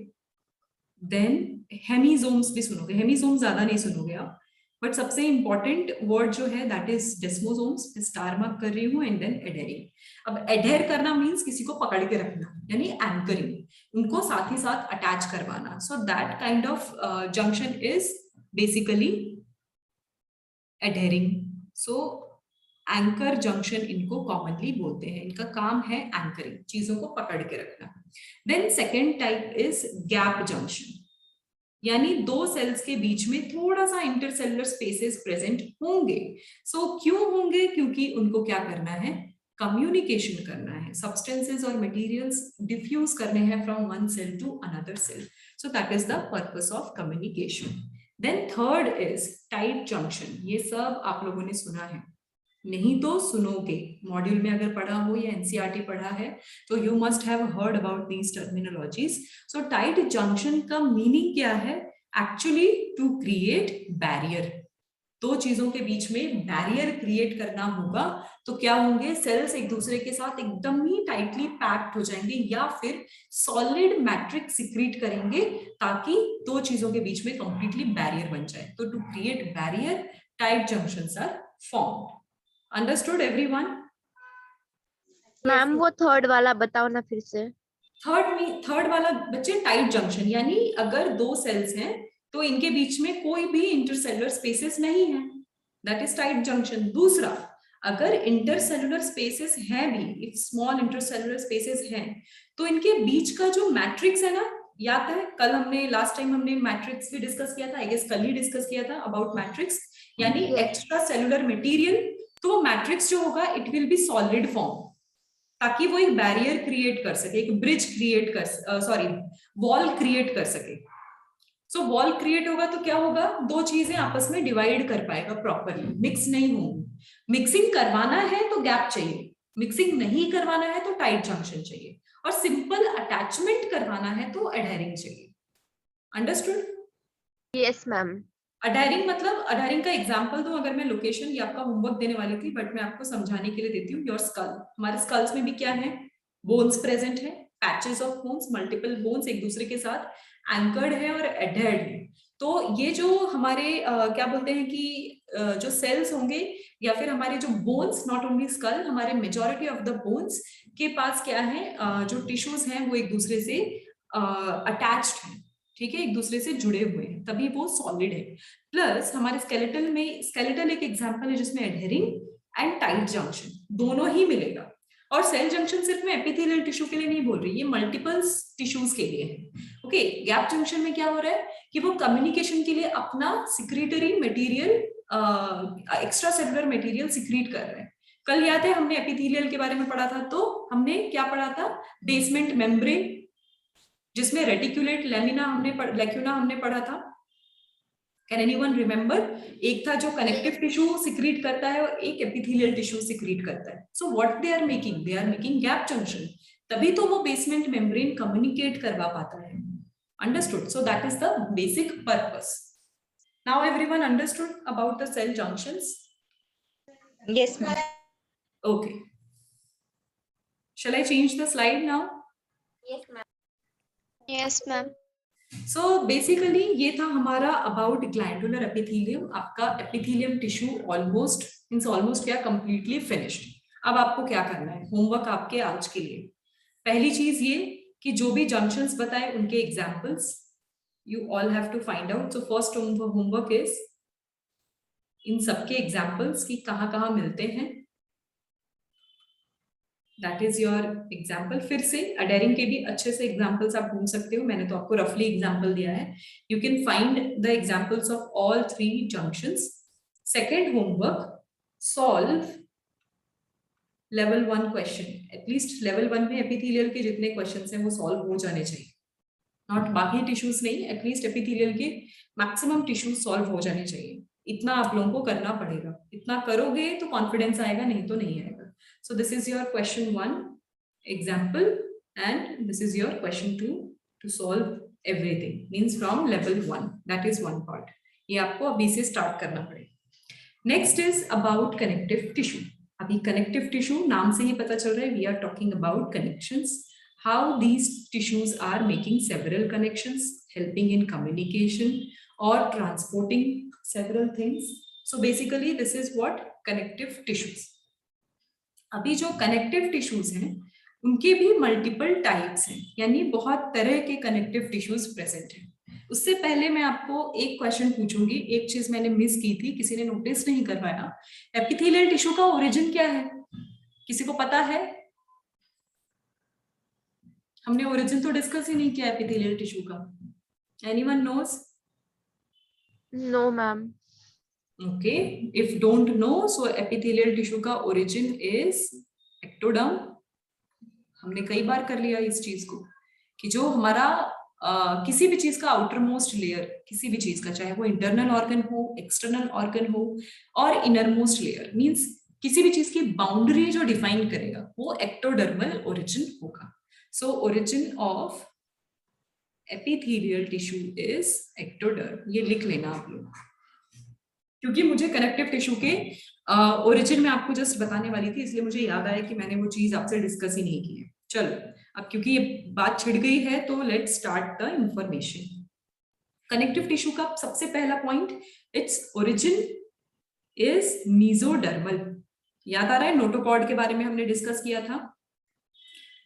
देन हेमीजोम्स भी सुनोगे, हेमीजोम्स ज्यादा नहीं सुनोगे आप, बट सबसे इंपॉर्टेंट वर्ड जो है that is desmosomes, star mark कर रही हूँ, एंड देन एडहेरिंग। अब एडहेर करना मींस किसी को पकड़ के रखना, यानी एंकरिंग, उनको साथ ही साथ अटैच करवाना। So that kind of junction is basically adhering. So anchor junction इनको कॉमनली बोलते हैं, इनका काम है एंकरिंग, चीजों को पकड़ के रखना। Then second type is gap junction, यानी दो सेल्स के बीच में थोड़ा सा इंटरसेलुलर स्पेसेस प्रेजेंट होंगे। सो क्यों होंगे? क्योंकि उनको क्या करना है, कम्युनिकेशन करना है, सब्सटेंसेस और मटेरियल्स डिफ्यूज करने हैं from one cell to another cell, so that is the purpose of communication. Then third is tight junction, ये सब आप लोगों ने सुना है, नहीं तो सुनोगे, मॉड्यूल में अगर पढ़ा हो या एनसीईआरटी पढ़ा है तो you must have heard about these terminologies. So tight junction का मीनिंग क्या है? Actually to create barrier. दो चीजों के बीच में बैरियर क्रिएट करना होगा, तो क्या होंगे, सेल्स एक दूसरे के साथ एकदम ही टाइटली पैक्ड हो जाएंगे या फिर सॉलिड मैट्रिक्स सिक्रीट करेंगे ताकि दो चीजों के बीच में कंप्लीटली बैरियर बन जाए। तो to create barrier tight junctions are formed. Understood everyone? Ma'am वो थर्ड वाला बताओ ना फिर से। थर्ड वाला बच्चे टाइट जंक्शन, यानी अगर दो सेल्स हैं तो इनके बीच में कोई भी इंटरसेलुलर स्पेसेस नहीं है, दैट इज टाइट जंक्शन। दूसरा, अगर इंटरसेलुलर स्पेसेस हैं भी, इफ स्मॉल इंटरसेलुलर स्पेसेस हैं, तो इनके बीच का जो मैट्रिक्स है ना, याद है कल हमने लास्ट टाइम हमने मैट्रिक्स भी डिस्कस किया था, आई गेस कल ही डिस्कस किया था अबाउट मैट्रिक्स, यानी एक्स्ट्रा सेलुलर मटेरियल। तो मैट्रिक्स जो होगा it will be solid form, ताकि वो एक बैरियर क्रिएट कर सके, एक ब्रिज क्रिएट कर वॉल क्रिएट कर सके। सो वॉल क्रिएट होगा तो क्या होगा, दो चीजें आपस में डिवाइड कर पाएगा प्रॉपरली, मिक्स नहीं होंगी। मिक्सिंग करवाना है तो गैप चाहिए, मिक्सिंग नहीं करवाना है तो टाइट जंक्शन चाहिए, और सिंपल अटैचमेंट करवाना है तो अडहेरिंग चाहिए। अंडरस्टूड? Yes ma'am. अडहेरिंग मतलब, अडहेरिंग का एग्जांपल दूं अगर मैं, लोकेशन ये आपका होमवर्क देने वाली थी बट मैं आपको समझाने के लिए देती हूँ। योर स्कल, हमारे स्कल्स में भी क्या है, बोन्स प्रेजेंट है, patches of bones, multiple bones एक दूसरे के साथ एंकर्ड है और एडहेर्ड है। तो ये जो हमारे क्या बोलते हैं कि जो सेल्स होंगे या फिर हमारे जो बोन्स, नॉट ओनली स्कल, हमारे मेजॉरिटी ऑफ द बोन्स के पास क्या है, जो टिश्यूज हैं वो एक दूसरे से अटैच्ड है, ठीक है, एक दूसरे से जुड़े हुए हैं, तभी वो सॉलिड है। प्लस हमारे स्केलेटल में, स्केलेटल एक एग्जांपल है जिसमें एडहेरिंग एंड टाइट जंक्शन दोनों ही मिलेगा। और सेल जंक्शन सिर्फ मैं एपिथेलियल टिश्यू के लिए नहीं बोल रही, ये मल्टीपल टिश्यूज के लिए है। ओके, गैप जंक्शन में क्या हो रहा है कि वो कम्युनिकेशन के लिए अपना secretory material, extra cellular material secrete कर रहे हैं। कल याद है हमने एपिथेलियल के बारे में पढ़ा था, तो हमने क्या पढ़ा था, बेसमेंट मेम्ब्रेन, जिसमें रेटिकुलेट लेमिना लेक्यूना हमने पढ़ा था। Can anyone remember? एक था जो कनेक्टिव टिश्यू सिक्रीट करता है और एक एपिथेलियल टिश्यू सिक्रीट करता है। So what they are making, they are making gap junction, तभी तो वो बेसमेंट मेम्ब्रेन कम्युनिकेट करवा पाता है। Understood? So that is the basic purpose. Now everyone understood about the cell junctions? Yes, ma'am. Okay. Shall I change the slide now? Yes, ma'am. Yes ma'am. So basically ये था हमारा about glandular epithelium. आपका epithelium tissue almost means almost क्या, completely finished. अब आपको क्या करना है, होमवर्क आपके आज के लिए, पहली चीज ये कि जो भी जंक्शंस बताए उनके examples you all have to find out. So first homework is इन सबके एग्जांपल्स की कहाँ मिलते हैं, दैट इज योर एग्जाम्पल। फिर से अडेरिंग के भी अच्छे से एग्जाम्पल्स आप ढूंढ सकते हो, मैंने तो आपको रफली एग्जाम्पल दिया है। You can find the examples of all 3 junctions. Second homework, solve level 1 question. At least level 1 में एपिथेलियल के जितने क्वेश्चंस हैं वो सॉल्व हो जाने चाहिए, नॉट बाकी टिश्यूज नहीं, एटलीस्ट एपिथेलियल के मैक्सिमम टिश्यूज सॉल्व हो जाने चाहिए। इतना आप लोगों को करना पड़ेगा, इतना करोगे तो कॉन्फिडेंस आएगा, नहीं तो नहीं आएगा। So this is your question 1 example and this is your question 2 to solve everything, means from level 1, that is one part। ये आपको अभी से start करना पड़ेगा। Next is about connective tissue। अभी connective tissue नाम से ही पता चल रहा है, we are talking about connections, how these tissues are making several connections, helping in communication or transporting several things। So basically this is what connective tissues। अभी जो connective tissues हैं उनके भी मल्टीपल टाइप्स हैं, यानी बहुत तरह के कनेक्टिव टिश्यूज प्रेजेंट हैं। उससे पहले मैं आपको एक क्वेश्चन पूछूंगी, एक चीज मैंने मिस की थी, किसी ने नोटिस नहीं करवाया। एपिथेलियल टिश्यू का ओरिजिन क्या है, किसी को पता है? हमने ओरिजिन तो डिस्कस ही नहीं किया एपिथेलियल टिश्यू का। Anyone knows? No ma'am. Okay, if don't know, so epithelial tissue का origin is ectoderm। हमने कई बार कर लिया इस चीज को कि जो हमारा किसी भी चीज का आउटर मोस्ट लेयर, किसी भी चीज का, चाहे वो इंटरनल ऑर्गन हो, एक्सटर्नल ऑर्गन हो, और इनर मोस्ट लेयर, मीन्स किसी भी चीज की बाउंड्री जो डिफाइन करेगा वो एक्टोडर्मल ओरिजिन होगा। So origin of epithelial tissue is ectoderm, ये लिख लेना आप लोग। क्योंकि मुझे कनेक्टिव टिश्यू के ओरिजिन में आपको जस्ट बताने वाली थी, इसलिए मुझे याद आया कि मैंने वो चीज आपसे डिस्कस ही नहीं की है। चलो, अब क्योंकि ये बात छिड़ गई है तो let's start the information. Connective tissue का सबसे पहला point, its origin is mesodermal. याद आ रहा है, नोटोकॉर्ड के बारे में हमने डिस्कस किया था।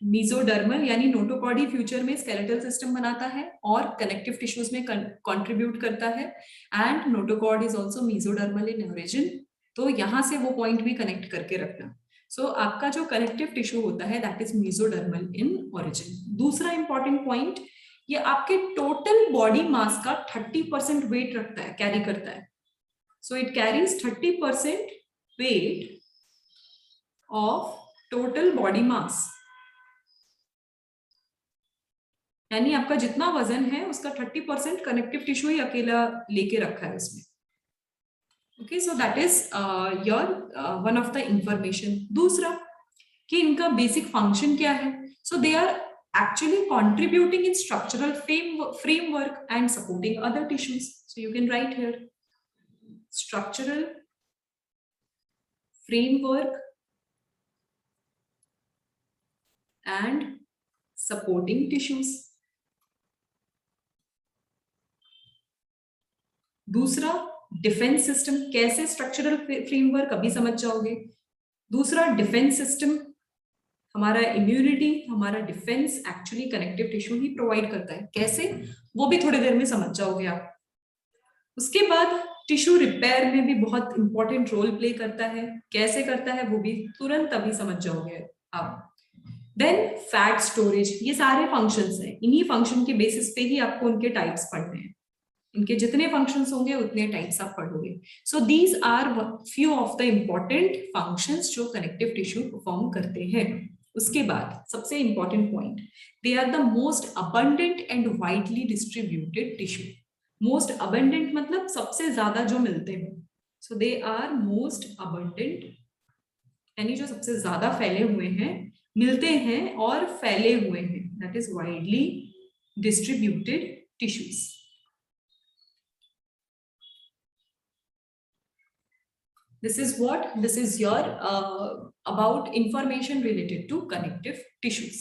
मीजोडर्मल यानी नोटोकॉर्ड ही फ्यूचर में स्केलेटल सिस्टम बनाता है और कनेक्टिव टिश्यूज में कंट्रीब्यूट करता है, and notochord is also mesodermal in origin. तो यहां से वो पॉइंट भी कनेक्ट करके रखना। सो आपका जो कनेक्टिव टिश्यू होता है that is mesodermal in origin. दूसरा इंपॉर्टेंट पॉइंट, ये आपके टोटल बॉडी मास का 30% वेट रखता है, कैरी करता है। So it carries 30% weight of total body mass, यानी आपका जितना वजन है उसका 30% कनेक्टिव टिश्यू ही अकेला लेके रखा है उसमें। Okay, so that is your one of the information. दूसरा कि इनका बेसिक फंक्शन क्या है। So they are actually contributing in structural framework and supporting other tissues. So you can write here structural framework and supporting tissues. दूसरा, defence system. कैसे structural framework अभी समझ जाओगे। दूसरा, डिफेंस सिस्टम, हमारा इम्यूनिटी, हमारा डिफेंस एक्चुअली कनेक्टिव टिश्यू ही provide करता है। कैसे, वो भी थोड़ी देर में समझ जाओगे आप। उसके बाद टिश्यू रिपेयर में भी बहुत इंपॉर्टेंट रोल प्ले करता है। कैसे करता है वो भी तुरंत अभी समझ जाओगे आप। देन फैट स्टोरेज, ये सारे फंक्शंस हैं। इन्हीं फंक्शन के बेसिस पे ही आपको उनके टाइप्स पढ़ने हैं। इनके जितने फंक्शंस होंगे उतने टाइप्स आप पढ़ोगे। So these are few of the important functions जो कनेक्टिव टिश्यू परफॉर्म करते हैं। उसके बाद सबसे important point, they are the most abundant and widely distributed tissue. Most abundant मतलब सबसे ज्यादा जो मिलते हैं। So they are most abundant यानी जो सबसे ज्यादा फैले हुए हैं, मिलते हैं और फैले हुए हैं, that is widely distributed tissues. This is what? This is your about information related to connective tissues.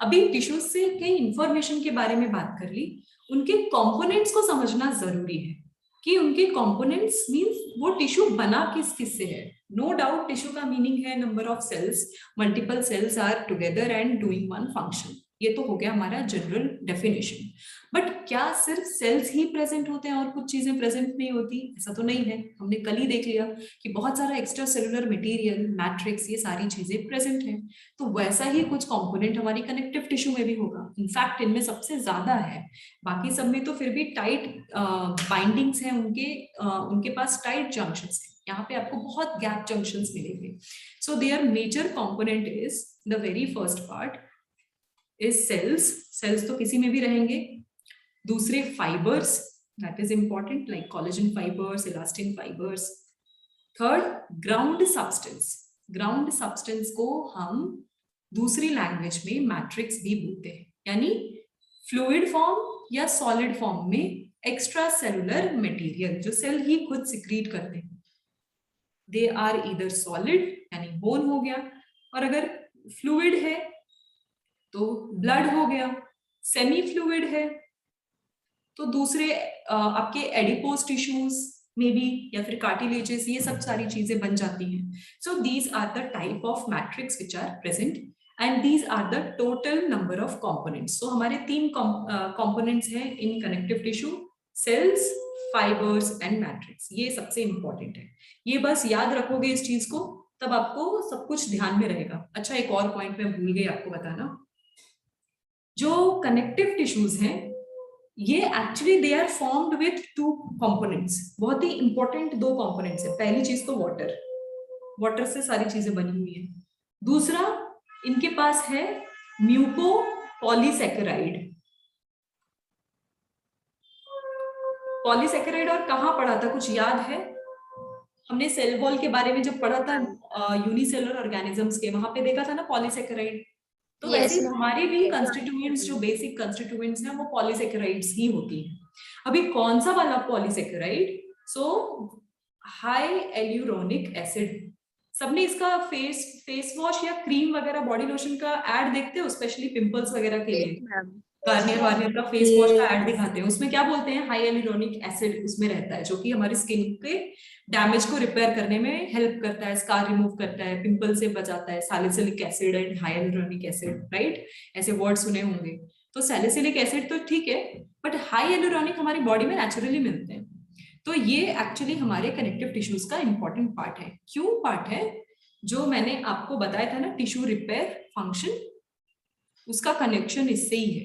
अभी टिश्यूज से कई इंफॉर्मेशन के बारे में बात कर ली। उनके कंपोनेंट्स को समझना जरूरी है कि उनके कंपोनेंट्स मींस वो टिश्यू बना किस किस से है। नो डाउट टिश्यू का मीनिंग है number of cells, multiple cells are together and doing one function. ये तो हो गया हमारा जनरल डेफिनेशन। बट क्या सिर्फ सेल्स ही प्रेजेंट होते हैं और कुछ चीजें प्रेजेंट नहीं होती? ऐसा तो नहीं है। हमने कल ही देख लिया कि बहुत सारा एक्स्ट्रा सेलुलर मटेरियल, मैट्रिक्स, ये सारी चीजें प्रेजेंट है। तो वैसा ही कुछ कंपोनेंट हमारी कनेक्टिव टिश्यू में भी होगा। इनफैक्ट इनमें सबसे ज्यादा है, बाकी सब में तो फिर भी टाइट बाइंडिंग्स हैं उनके पास टाइट जंक्शंस हैं। यहाँ पे आपको बहुत गैप जंक्शंस मिलेंगे। So their major component is the very first part is cells. Cells तो किसी में भी रहेंगे। दूसरे fibres, that is important, like collagen fibres, elastin fibres. Third, ground substance. Ground substance को हम दूसरी लैंग्वेज में मैट्रिक्स भी बोलते हैं, यानी फ्लूइड फॉर्म या सॉलिड फॉर्म में एक्स्ट्रा सेलुलर मटेरियल जो सेल ही खुद सिक्रीट करते हैं। दे आर ईदर सॉलिड यानी बोन हो गया, और अगर फ्लूइड है तो ब्लड हो गया, सेमी फ्लूइड है तो दूसरे आपके एडिपोज टिश्यूज में भी या फिर कार्टिलेजेस, ये सब सारी चीजें बन जाती हैं। So these are the type of matrix which are present and these are the total number of components. So हमारे 3 कंपोनेंट्स हैं in connective tissue, cells, fibres and matrix. ये सबसे इंपॉर्टेंट है। ये बस याद रखोगे इस चीज को, तब आपको सब कुछ ध्यान में रहेगा। अच्छा, एक और पॉइंट मैं भूल गई आपको बताना। जो कनेक्टिव टिश्यूज हैं ये actually they are formed with 2 components. बहुत ही इंपॉर्टेंट 2 कंपोनेंट्स है। पहली चीज तो वाटर, वाटर से सारी चीजें बनी हुई है। दूसरा, इनके पास है म्यूकोपॉलीसैकेराइड। पॉलीसैकेराइड और कहाँ पढ़ा था, कुछ याद है? हमने सेल वॉल के बारे में जब पढ़ा था यूनिसेलुलर ऑर्गेनिजम्स के, वहां पे देखा था ना पॉलीसैकेराइड। तो वैसे हमारे भी कंस्टिट्यूएंट्स, जो बेसिक कंस्टिट्यूएंट्स हैं, वो पॉलीसैकेराइड्स ही होती हैं। अभी कौन सा वाला पॉलीसैकेराइड? सो हाई एल्यूरोनिक एसिड। सबने इसका फेस वॉश या क्रीम वगैरह बॉडी लोशन का एड देखते हो, स्पेशली पिंपल्स वगैरह के लिए, गार्नियर वार्नियर का फेस वॉश का एड दिखाते हैं, उसमें क्या बोलते हैं, हाई एल्यूरोनिक एसिड उसमें रहता है, जो कि हमारी स्किन के डैमेज को रिपेयर करने में हेल्प करता है, स्कार रिमूव करता है, पिंपल से बचाता है। Salicylic acid and hyaluronic acid, right, ऐसे वर्ड सुने होंगे। तो सैलिसिलिक एसिड तो ठीक है, बट हाई एल्यूरोनिक हमारी बॉडी में नेचुरली मिलते हैं। तो ये एक्चुअली हमारे कनेक्टिव टिश्यूज का इंपॉर्टेंट पार्ट है। क्यों पार्ट है? जो मैंने आपको बताया था ना, टिश्यू रिपेयर फंक्शन, उसका कनेक्शन इससे ही है।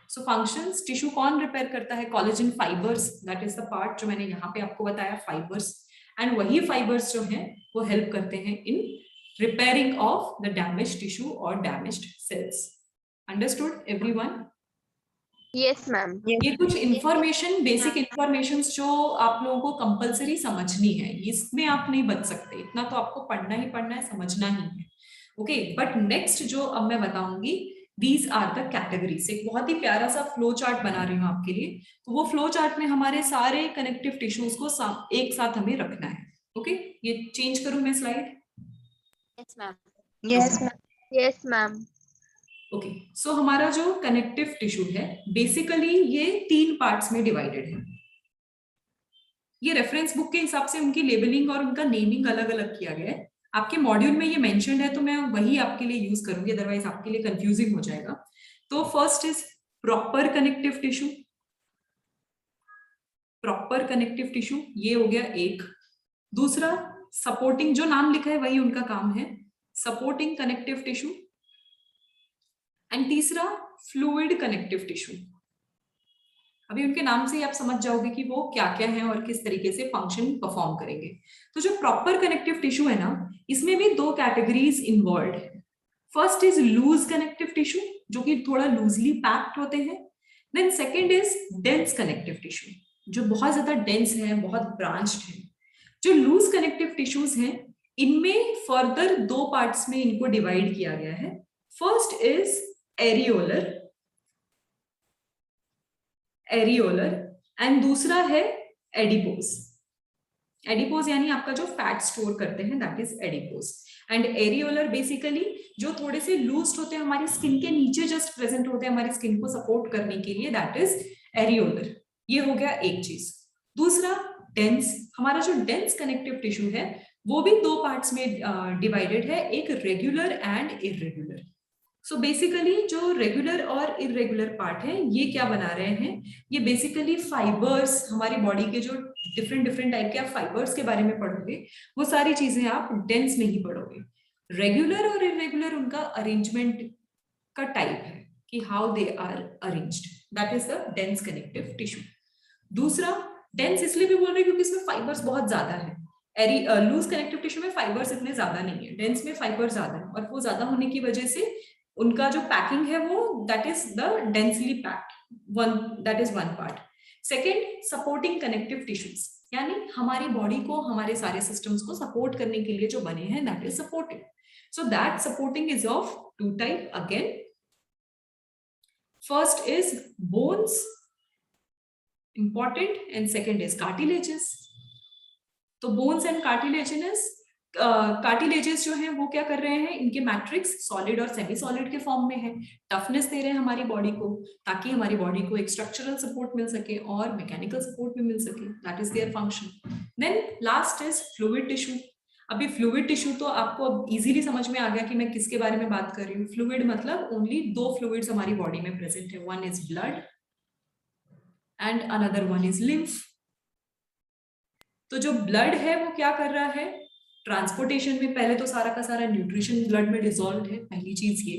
सो फंक्शंस, टिश्यू कौन रिपेयर करता है? Collagen fibres, that is the part जो मैंने यहाँ पे आपको बताया, फाइबर्स। एंड वही फाइबर्स जो हैं वो हेल्प करते हैं in repairing of the damaged tissue और damaged cells. Understood everyone? Yes ma'am. ये कुछ इंफॉर्मेशन, बेसिक इंफॉर्मेशन जो आप लोगों को कंपलसरी समझनी है, इसमें आप नहीं बच सकते, इतना तो आपको पढ़ना ही पढ़ना है, समझना ही है। ओके, बट नेक्स्ट जो अब मैं बताऊंगी, दीज आर द कैटेगरीज। एक बहुत ही प्यारा सा फ्लो चार्ट बना रही हूँ आपके लिए। तो वो फ्लो चार्ट में हमारे सारे कनेक्टिव टिश्यूज को एक साथ हमें रखना है। ओके, ये चेंज करूं मैं slide? Yes ma'am. Yes ma'am. Yes ma'am. Okay, so हमारा जो कनेक्टिव टिश्यू है बेसिकली ये 3 पार्ट्स में डिवाइडेड है। ये रेफरेंस बुक के हिसाब से उनकी लेबलिंग और उनका नेमिंग अलग अलग किया गया है। आपके मॉड्यूल में ये मेंशन्ड है तो मैं वही आपके लिए यूज करूंगी, अदरवाइज आपके लिए कंफ्यूजिंग हो जाएगा। तो first is proper connective tissue. Proper connective tissue ये हो गया एक। दूसरा सपोर्टिंग, जो नाम लिखा है वही उनका काम है, सपोर्टिंग कनेक्टिव टिश्यू। एंड तीसरा फ्लूइड कनेक्टिव टिश्यू। अभी उनके नाम से ही आप समझ जाओगे कि वो क्या क्या है और किस तरीके से फंक्शन परफॉर्म करेंगे। तो जो प्रॉपर कनेक्टिव टिश्यू है ना, इसमें भी 2 कैटेगरीज इन्वॉल्व है। First is loose connective tissue, जो कि थोड़ा लूजली पैक्ड होते हैं। Then second is dense connective tissue, जो बहुत ज्यादा डेंस है, बहुत ब्रांच्ड है। जो लूज कनेक्टिव टिश्यूज हैं, इनमें फर्दर 2 पार्ट्स में इनको डिवाइड किया गया है। फर्स्ट इज एरियोलर एंड दूसरा है एडिपोज। एडिपोज यानी आपका जो फैट स्टोर करते हैं, that is adipose. And areolar basically जो थोड़े से लूज होते हैं, हमारी स्किन के नीचे जस्ट प्रेजेंट होते हैं हमारी स्किन को सपोर्ट करने के लिए, दैट इज एरियोलर। ये हो गया एक चीज। दूसरा डेंस, हमारा जो डेंस कनेक्टिव टिश्यू है वो भी 2 पार्ट्स में डिवाइडेड है, एक regular and irregular. So basically जो रेगुलर और इरेगुलर पार्ट है ये क्या बना रहे हैं, ये बेसिकली फाइबर्स, हमारी बॉडी के जो डिफरेंट टाइप के आप फाइबर्स के बारे में पढ़ोगे, वो सारी चीजें आप डेंस में ही पढ़ोगे। रेगुलर और इरेगुलर उनका अरेंजमेंट का टाइप है कि how they are arranged, that is the dense connective tissue. दूसरा डेंस इसलिए भी बोल रहे हैं क्योंकि इसमें फाइबर्स बहुत ज्यादा है। लूज कनेक्टिव टिश्यू में फाइबर्स इतने ज्यादा नहीं है, डेंस में फाइबर ज्यादा है, और वो ज्यादा होने की वजह से उनका जो पैकिंग है वो that is the densely packed one, that is one part. Second, supporting connective tissues, यानी हमारी बॉडी को, हमारे सारे सिस्टम्स को सपोर्ट करने के लिए जो बने हैं, that is supporting. So that supporting is of 2 type again. First is bones, important, and second is cartilages. तो बोन्स एंड कार्टिलेजेस जो हैं वो क्या कर रहे हैं, इनके मैट्रिक्स सॉलिड और सेमी सॉलिड के फॉर्म में है, टफनेस दे रहे हैं हमारी बॉडी को, ताकि हमारी बॉडी को एक स्ट्रक्चरल सपोर्ट मिल सके और मैकेनिकल सपोर्ट भी मिल सके, that is their function. Then last is fluid tissue. अभी फ्लूइड टिश्यू तो आपको अब इजीली समझ में आ गया कि मैं किसके बारे में बात कर रही हूँ। फ्लूइड मतलब ओनली 2 फ्लूइड्स हमारी बॉडी में प्रेजेंट है, one is blood and another one is lymph. तो जो ब्लड है वो क्या कर रहा है, ट्रांसपोर्टेशन में, पहले तो सारा का सारा न्यूट्रिशन ब्लड में डिसॉल्व है, पहली चीज ये,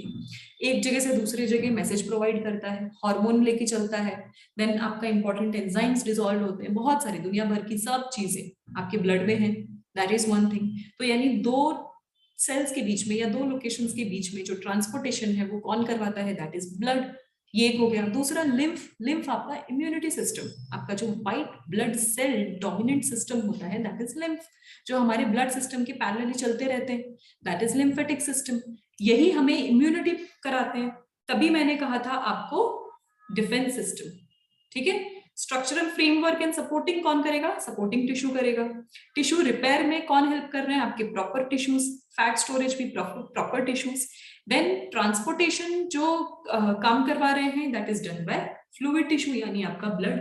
एक जगह से दूसरी जगह मैसेज प्रोवाइड करता है, हार्मोन लेके चलता है, देन आपका इंपॉर्टेंट एंजाइम्स डिसॉल्व होते हैं, बहुत सारी दुनिया भर की सब चीजें आपके ब्लड में है, दैट इज वन थिंग। तो यानी 2 सेल्स के बीच में या 2 लोकेशंस के बीच में जो ट्रांसपोर्टेशन है वो कौन करवाता है, दैट इज ब्लड। ये एक हो गया। दूसरा लिम्फ आपका इम्यूनिटी सिस्टम, आपका जो white blood cell dominant system होता है, दैट इज लिम्फ, जो हमारे ब्लड सिस्टम के पैरेलली चलते रहते हैं, दैट इज लिम्फेटिक सिस्टम। यही हमें इम्यूनिटी कराते हैं, तभी मैंने कहा था आपको डिफेंस सिस्टम, ठीक है। स्ट्रक्चरल फ्रेमवर्क एंड सपोर्टिंग कौन करेगा? सपोर्टिंग टिश्यू करेगा। टिश्यू रिपेयर में कौन हेल्प कर रहे हैं? आपके प्रॉपर टिश्यूज, फैट स्टोरेज भी प्रॉपर टिश्यूज। देन ट्रांसपोर्टेशन जो काम करवा रहे हैं that is done by fluid tissue यानी आपका ब्लड।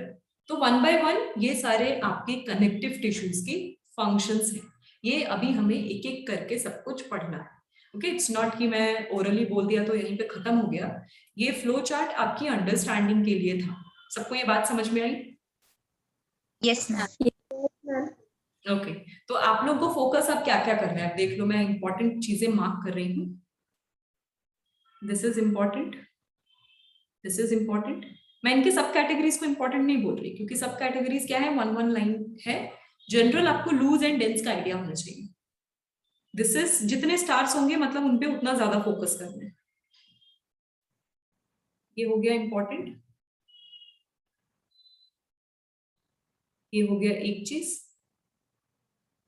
तो वन बाय वन ये सारे आपके कनेक्टिव टिश्यूज के फंक्शंस हैं। ये अभी हमें एक एक करके सब कुछ पढ़ना है। ओके, इट्स नॉट कि मैं ओरली बोल दिया तो यहीं पे खत्म हो गया। ये फ्लो चार्ट आपकी अंडरस्टैंडिंग के लिए था। सबको ये बात समझ में आई? Yes ma'am. ओके, तो आप लोग को फोकस अब क्या क्या करना है देख लो। मैं इंपॉर्टेंट चीजें मार्क कर रही हूँ। This is important, this is important. मैं इनके सब कैटेगरीज को इंपॉर्टेंट नहीं बोल रही क्योंकि सब कैटेगरीज क्या है, वन वन लाइन है। जनरल आपको लूज एंड डेंस का आइडिया होना चाहिए। दिस इज जितने स्टार्स होंगे मतलब उनपे उतना ज्यादा फोकस करना है। ये हो गया इंपॉर्टेंट, ये हो गया एक चीज।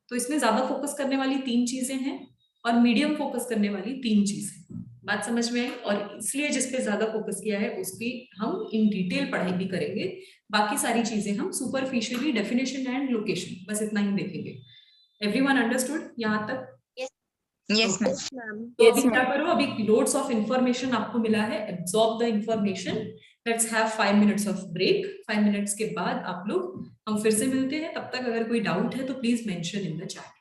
तो इसमें ज्यादा फोकस करने वाली तीन चीजें हैं और मीडियम फोकस करने वाली तीन चीजें। बात समझ में आई? और इसलिए जिसपे ज्यादा फोकस किया है उसकी हम इन डिटेल पढ़ाई भी करेंगे। बाकी सारी चीजें हम सुपरफिशियली डेफिनेशन एंड लोकेशन बस इतना ही देखेंगे। एवरीवन अंडरस्टूड यहाँ तक? Yes ma'am. मैम। तो अभी क्या करो, अभी लोड्स ऑफ इंफॉर्मेशन आपको मिला है, absorb the information. Let's have 5 minutes of break. 5 minutes के बाद आप लोग हम फिर से मिलते हैं। तब तक अगर कोई डाउट है तो please mention in the chat.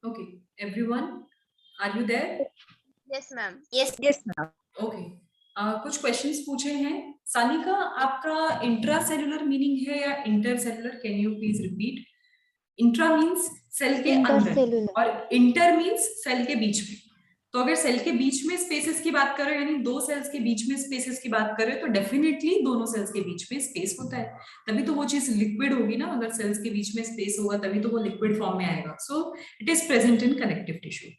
Okay, everyone, are you there? Yes, ma'am. Yes. Yes, ma'am. Okay. कुछ क्वेश्चंस पूछे हैं। सानिका, आपका इंट्रा सेलुलर मीनिंग है या inter cellular? Can you please repeat? Intra means cell के अंदर Intercellular. और इंटर मीन्स सेल के बीच में। तो अगर सेल के बीच में स्पेसेस की बात करें, यानी दो सेल्स के बीच में स्पेसेस की बात करें, तो डेफिनेटली दोनों सेल्स के बीच में स्पेस होता है, तभी तो वो चीज लिक्विड होगी ना। अगर सेल्स के बीच में स्पेस होगा तभी तो वो लिक्विड फॉर्म में आएगा। So it is present in connective tissue.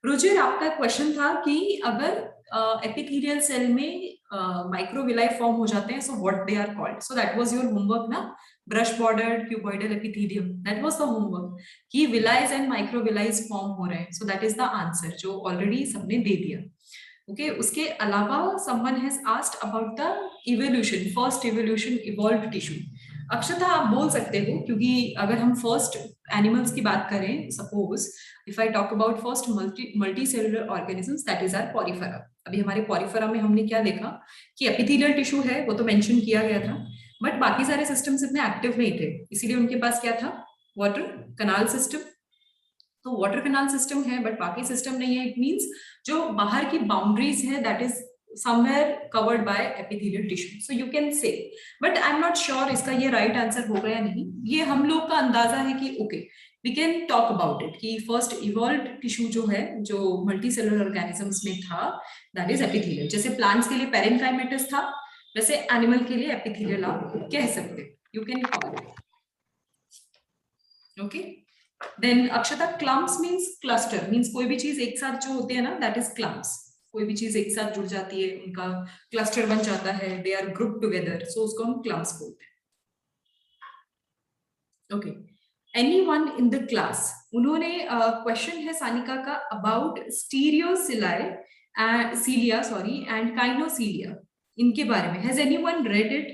Ruchir, आपका क्वेश्चन था कि अगर एपिथेलियल सेल में माइक्रोविलाई फॉर्म हो जाते हैं, so what they are called. So that was your homework ना, brush bordered cuboidal epithelium, that was the homework कि विलाइज एंड माइक्रोविलाइज फॉर्म हो रहे हैं। So that is the answer जो ऑलरेडी सबने दे दिया। ओके, उसके अलावा someone has asked about the evolution, first evolution evolved tissue. Akshata, आप बोल सकते हो, क्योंकि अगर हम फर्स्ट एनिमल्स की बात करें, suppose if I talk about first multi cellular organisms, that is our porifera. अभी हमारे पॉरीफेरा में हमने क्या देखा कि एपिथेलियल टिश्यू है, वो तो मेंशन किया गया था, बट बाकी सारे सिस्टम्स इतने एक्टिव नहीं थे, इसीलिए उनके पास क्या था, वाटर कनाल सिस्टम। तो वाटर कनाल सिस्टम है बट बाकी सिस्टम नहीं है। इट मींस जो बाहर की बाउंड्रीज है that is somewhere covered by epithelial tissue, so you can say, but I'm not sure इसका ये right answer होगा या नहीं। ये हम लोग का अंदाजा है कि okay, we can talk about it कि first evolved tissue जो है, जो multicellular organisms में था, that is epithelial। जैसे plants के लिए parenchymatous था, वैसे animal के लिए epithelial आप कह सकते, you can call it, okay। Then Akshata, clumps means cluster, means कोई भी चीज एक साथ जो होते हैं ना, that is clumps। कोई भी चीज एक साथ जुड़ जाती है, उनका क्लस्टर बन जाता है, दे आर ग्रुप टुगेदर, सो उसको हम क्लम्स बोलते हैं। Okay, anyone in the class, उन्होंने क्वेश्चन है सानिका का अबाउट स्टीरियोसिलाई सीलिया सॉरी एंड काइनोसीलिया, इनके बारे में। Has anyone read it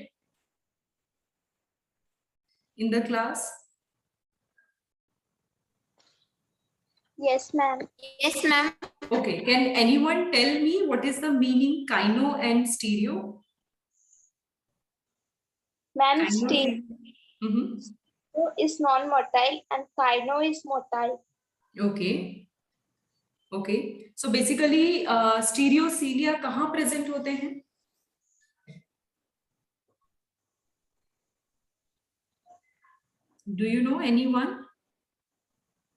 in the class? Yes, ma'am. Yes, ma'am. Okay, can anyone tell me what is the meaning kaino and stereo? Ma'am, Kaino- stereo is non-motile and kaino is motile. Okay, okay, so basically stereocilia कहाँ present होते हैं? Do you know anyone?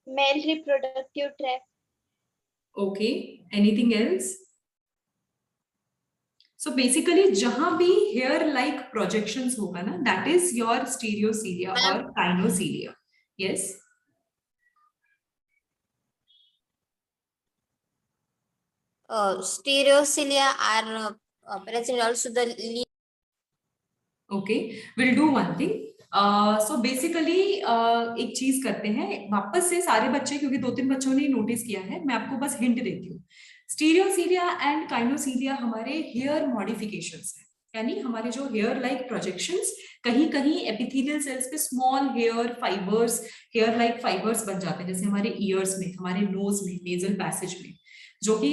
Male reproductive tract. Okay, anything else? So basically जहां भी hair like projections होगा ना, that is your stereocilia or kainocilia. Yes. Stereocilia are present also the Okay, we'll do one thing. So basically एक चीज करते हैं वापस से सारे बच्चे, क्योंकि 2-3 बच्चों ने नोटिस किया है, मैं आपको बस हिंट देती हूँ। स्टीरियोसीलिया एंड काइनोसीलिया हमारे हेयर मॉडिफिकेशंस हैं, यानी हमारे जो हेयर लाइक प्रोजेक्शंस, कहीं कहीं एपिथेलियल सेल्स पे small hair fibres, hair like fibres बन जाते हैं, जैसे हमारे ईयर्स में, हमारे नोज में, नेजल पैसेज में, जो कि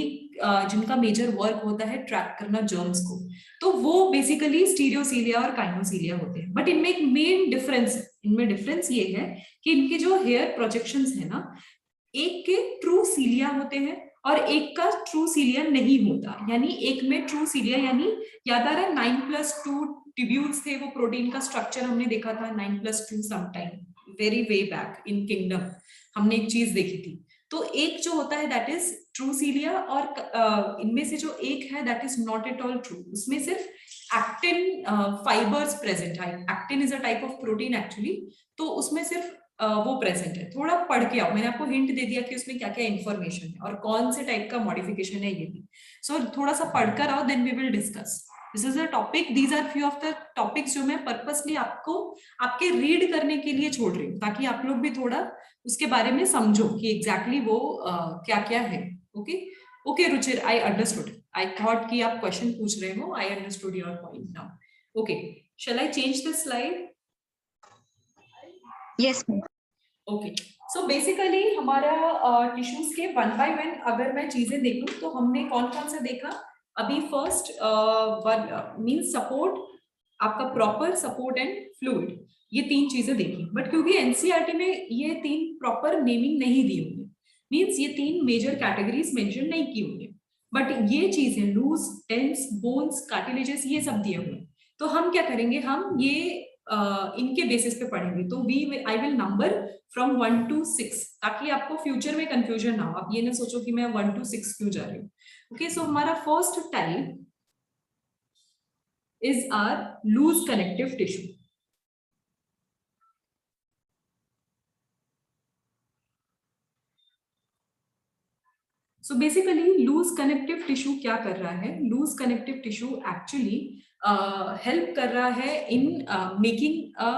जिनका मेजर वर्क होता है ट्रैक करना जर्म्स को। तो वो बेसिकली स्टीरियोसीलिया और काइनोसीलिया होते हैं। बट इनमें एक मेन डिफरेंस है, इनमें डिफरेंस ये है कि इनके जो हेयर प्रोजेक्शंस है ना, एक के ट्रू सीलिया होते हैं और एक का ट्रू सीलिया नहीं होता। यानी एक में ट्रू सीलिया, यानी याद आ रहा है 9+2 ट्यूब्यूल्स थे, वो प्रोटीन का स्ट्रक्चर हमने देखा था 9+2 sometime very way back in kingdom, हमने एक चीज देखी थी। तो एक जो होता है दैट इज ट्रू सीलिया, और इनमें से जो एक है that is not at all true, उसमें सिर्फ एक्टिन फाइबर्स प्रेजेंट है। Actin is a type of protein actually, तो उसमें सिर्फ वो प्रेजेंट है। थोड़ा पढ़ के आओ, मैंने आपको हिंट दे दिया कि उसमें क्या क्या इंफॉर्मेशन है और कौन से टाइप का मॉडिफिकेशन है ये भी। सो थोड़ा सा पढ़कर आओ, then we will discuss. This is a topic, these are few of the topics जो मैं पर्पसली आपको आपके रीड करने के लिए छोड़ रही हूँ, ताकि आप लोग भी थोड़ा उसके बारे में समझो कि एग्जैक्टली वो क्या क्या है। Okay okay Ruchir, I understood, I thought कि आप क्वेश्चन पूछ रहे हो, I understood your point now. Okay, shall I change the slide? Yes, ma'am. Okay, so basically हमारा टिश्यूज के 1 by 1 अगर मैं चीजें देखूं तो हमने कौन कौन सा देखा अभी। फर्स्ट वन मींस सपोर्ट, आपका प्रॉपर सपोर्ट एंड फ्लूइड, ये 3 चीजें देखी। बट क्योंकि एनसीईआरटी में ये 3 प्रॉपर नेमिंग नहीं दी हुई, मीन्स ये 3 मेजर कैटेगरीज मेंशन नहीं की हुई है, बट ये चीजें लूज, डेंस, बोन्स, कार्टिलेजेस ये सब दिए हुए हैं। तो हम क्या करेंगे, हम ये इनके बेसिस पे पढ़ेंगे। तो I will number from 1 to 6 ताकि आपको फ्यूचर में कंफ्यूजन ना हो, आप ये ना सोचो कि मैं 1 to 6 क्यों जा रही हूँ। ओके, सो हमारा first type is our loose connective tissue. So basically loose connective tissue क्या कर रहा है, loose connective tissue actually help कर रहा है in making a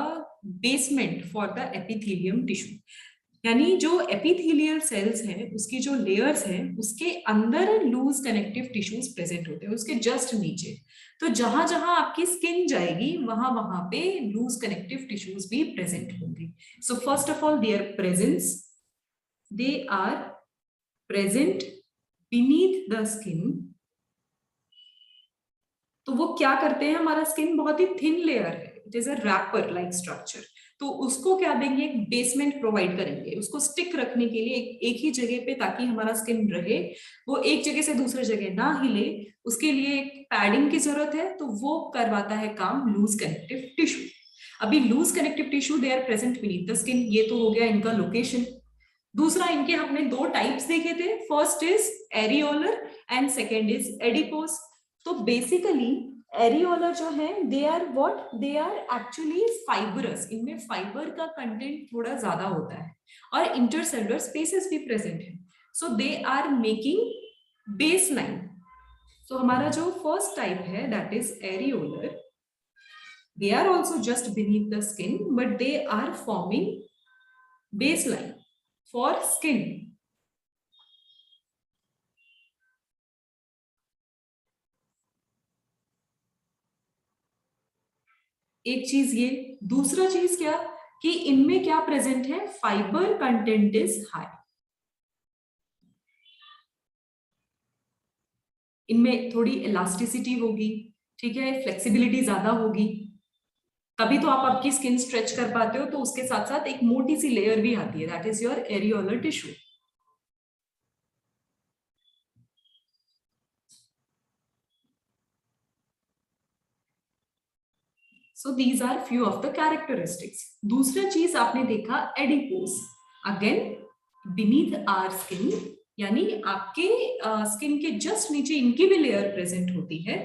basement for the epithelium tissue. यानी जो एपिथेलियल सेल्स हैं उसकी जो लेयर्स हैं उसके अंदर लूज कनेक्टिव टिश्यूज प्रेजेंट होते हैं, उसके जस्ट नीचे। तो जहां जहां आपकी स्किन जाएगी वहां वहां पे लूज कनेक्टिव टिश्यूज भी प्रेजेंट होंगे। So first of all their presence, they are present beneath the skin. तो वो क्या करते हैं, हमारा स्किन बहुत ही थिन लेयर है, it is a wrapper like structure, तो उसको क्या देंगे, एक बेसमेंट प्रोवाइड करेंगे उसको स्टिक रखने के लिए एक ही जगह पे, ताकि हमारा स्किन रहे, वो एक जगह से दूसरी जगह ना हिले, उसके लिए एक पैडिंग की जरूरत है। तो वो करवाता है काम लूज कनेक्टिव टिश्यू। अभी loose connective tissue they are present beneath the skin, ये तो हो गया इनका लोकेशन। दूसरा, इनके हमने 2 टाइप्स देखे थे, first is areolar and second is adipose. तो बेसिकली एरियोलर जो है they are what, they are actually fibrous, इनमें फाइबर का कंटेंट थोड़ा ज्यादा होता है और इंटरसेलुलर स्पेसेस भी प्रेजेंट है। So they are making base line. So हमारा जो फर्स्ट टाइप है that is areolar, they are also just beneath the skin but they are forming base line for skin. एक चीज ये, दूसरा चीज क्या कि इनमें क्या प्रेजेंट है, फाइबर कंटेंट इज हाई। इनमें थोड़ी इलास्टिसिटी होगी, ठीक है, फ्लेक्सिबिलिटी ज्यादा होगी, तभी तो आप आपकी स्किन स्ट्रेच कर पाते हो। तो उसके साथ साथ एक मोटी सी लेयर भी आती है, that is your areolar tissue. So these are few of the characteristics. दूसरा चीज आपने देखा adipose, again beneath our skin, यानी आपके स्किन के जस्ट नीचे इनकी भी लेयर प्रेजेंट होती है,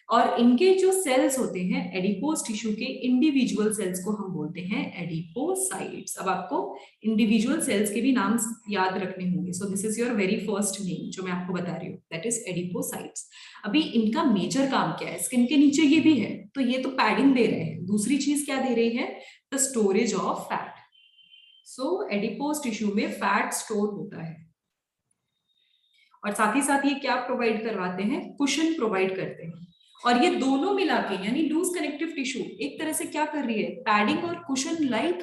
और इनके जो सेल्स होते हैं एडिपोस टिश्यू के इंडिविजुअल सेल्स को हम बोलते हैं एडिपोसाइट्स। अब आपको इंडिविजुअल सेल्स के भी नाम याद रखने होंगे। सो this is your very first name जो मैं आपको बता रही हूँ, दैट इज एडिपोसाइट्स। अभी इनका मेजर काम क्या है, स्किन के नीचे ये भी है, तो ये तो पैडिंग दे रहे हैं, दूसरी चीज क्या दे रही है, the storage of fat. So adipose tissue में फैट स्टोर होता है, और साथ ही साथ ये क्या प्रोवाइड करवाते हैं, कुशन प्रोवाइड करते हैं। और ये दोनों मिला के यानी लूज कनेक्टिव टिश्यू एक तरह से क्या कर रही है, पैडिंग और कुशन लाइक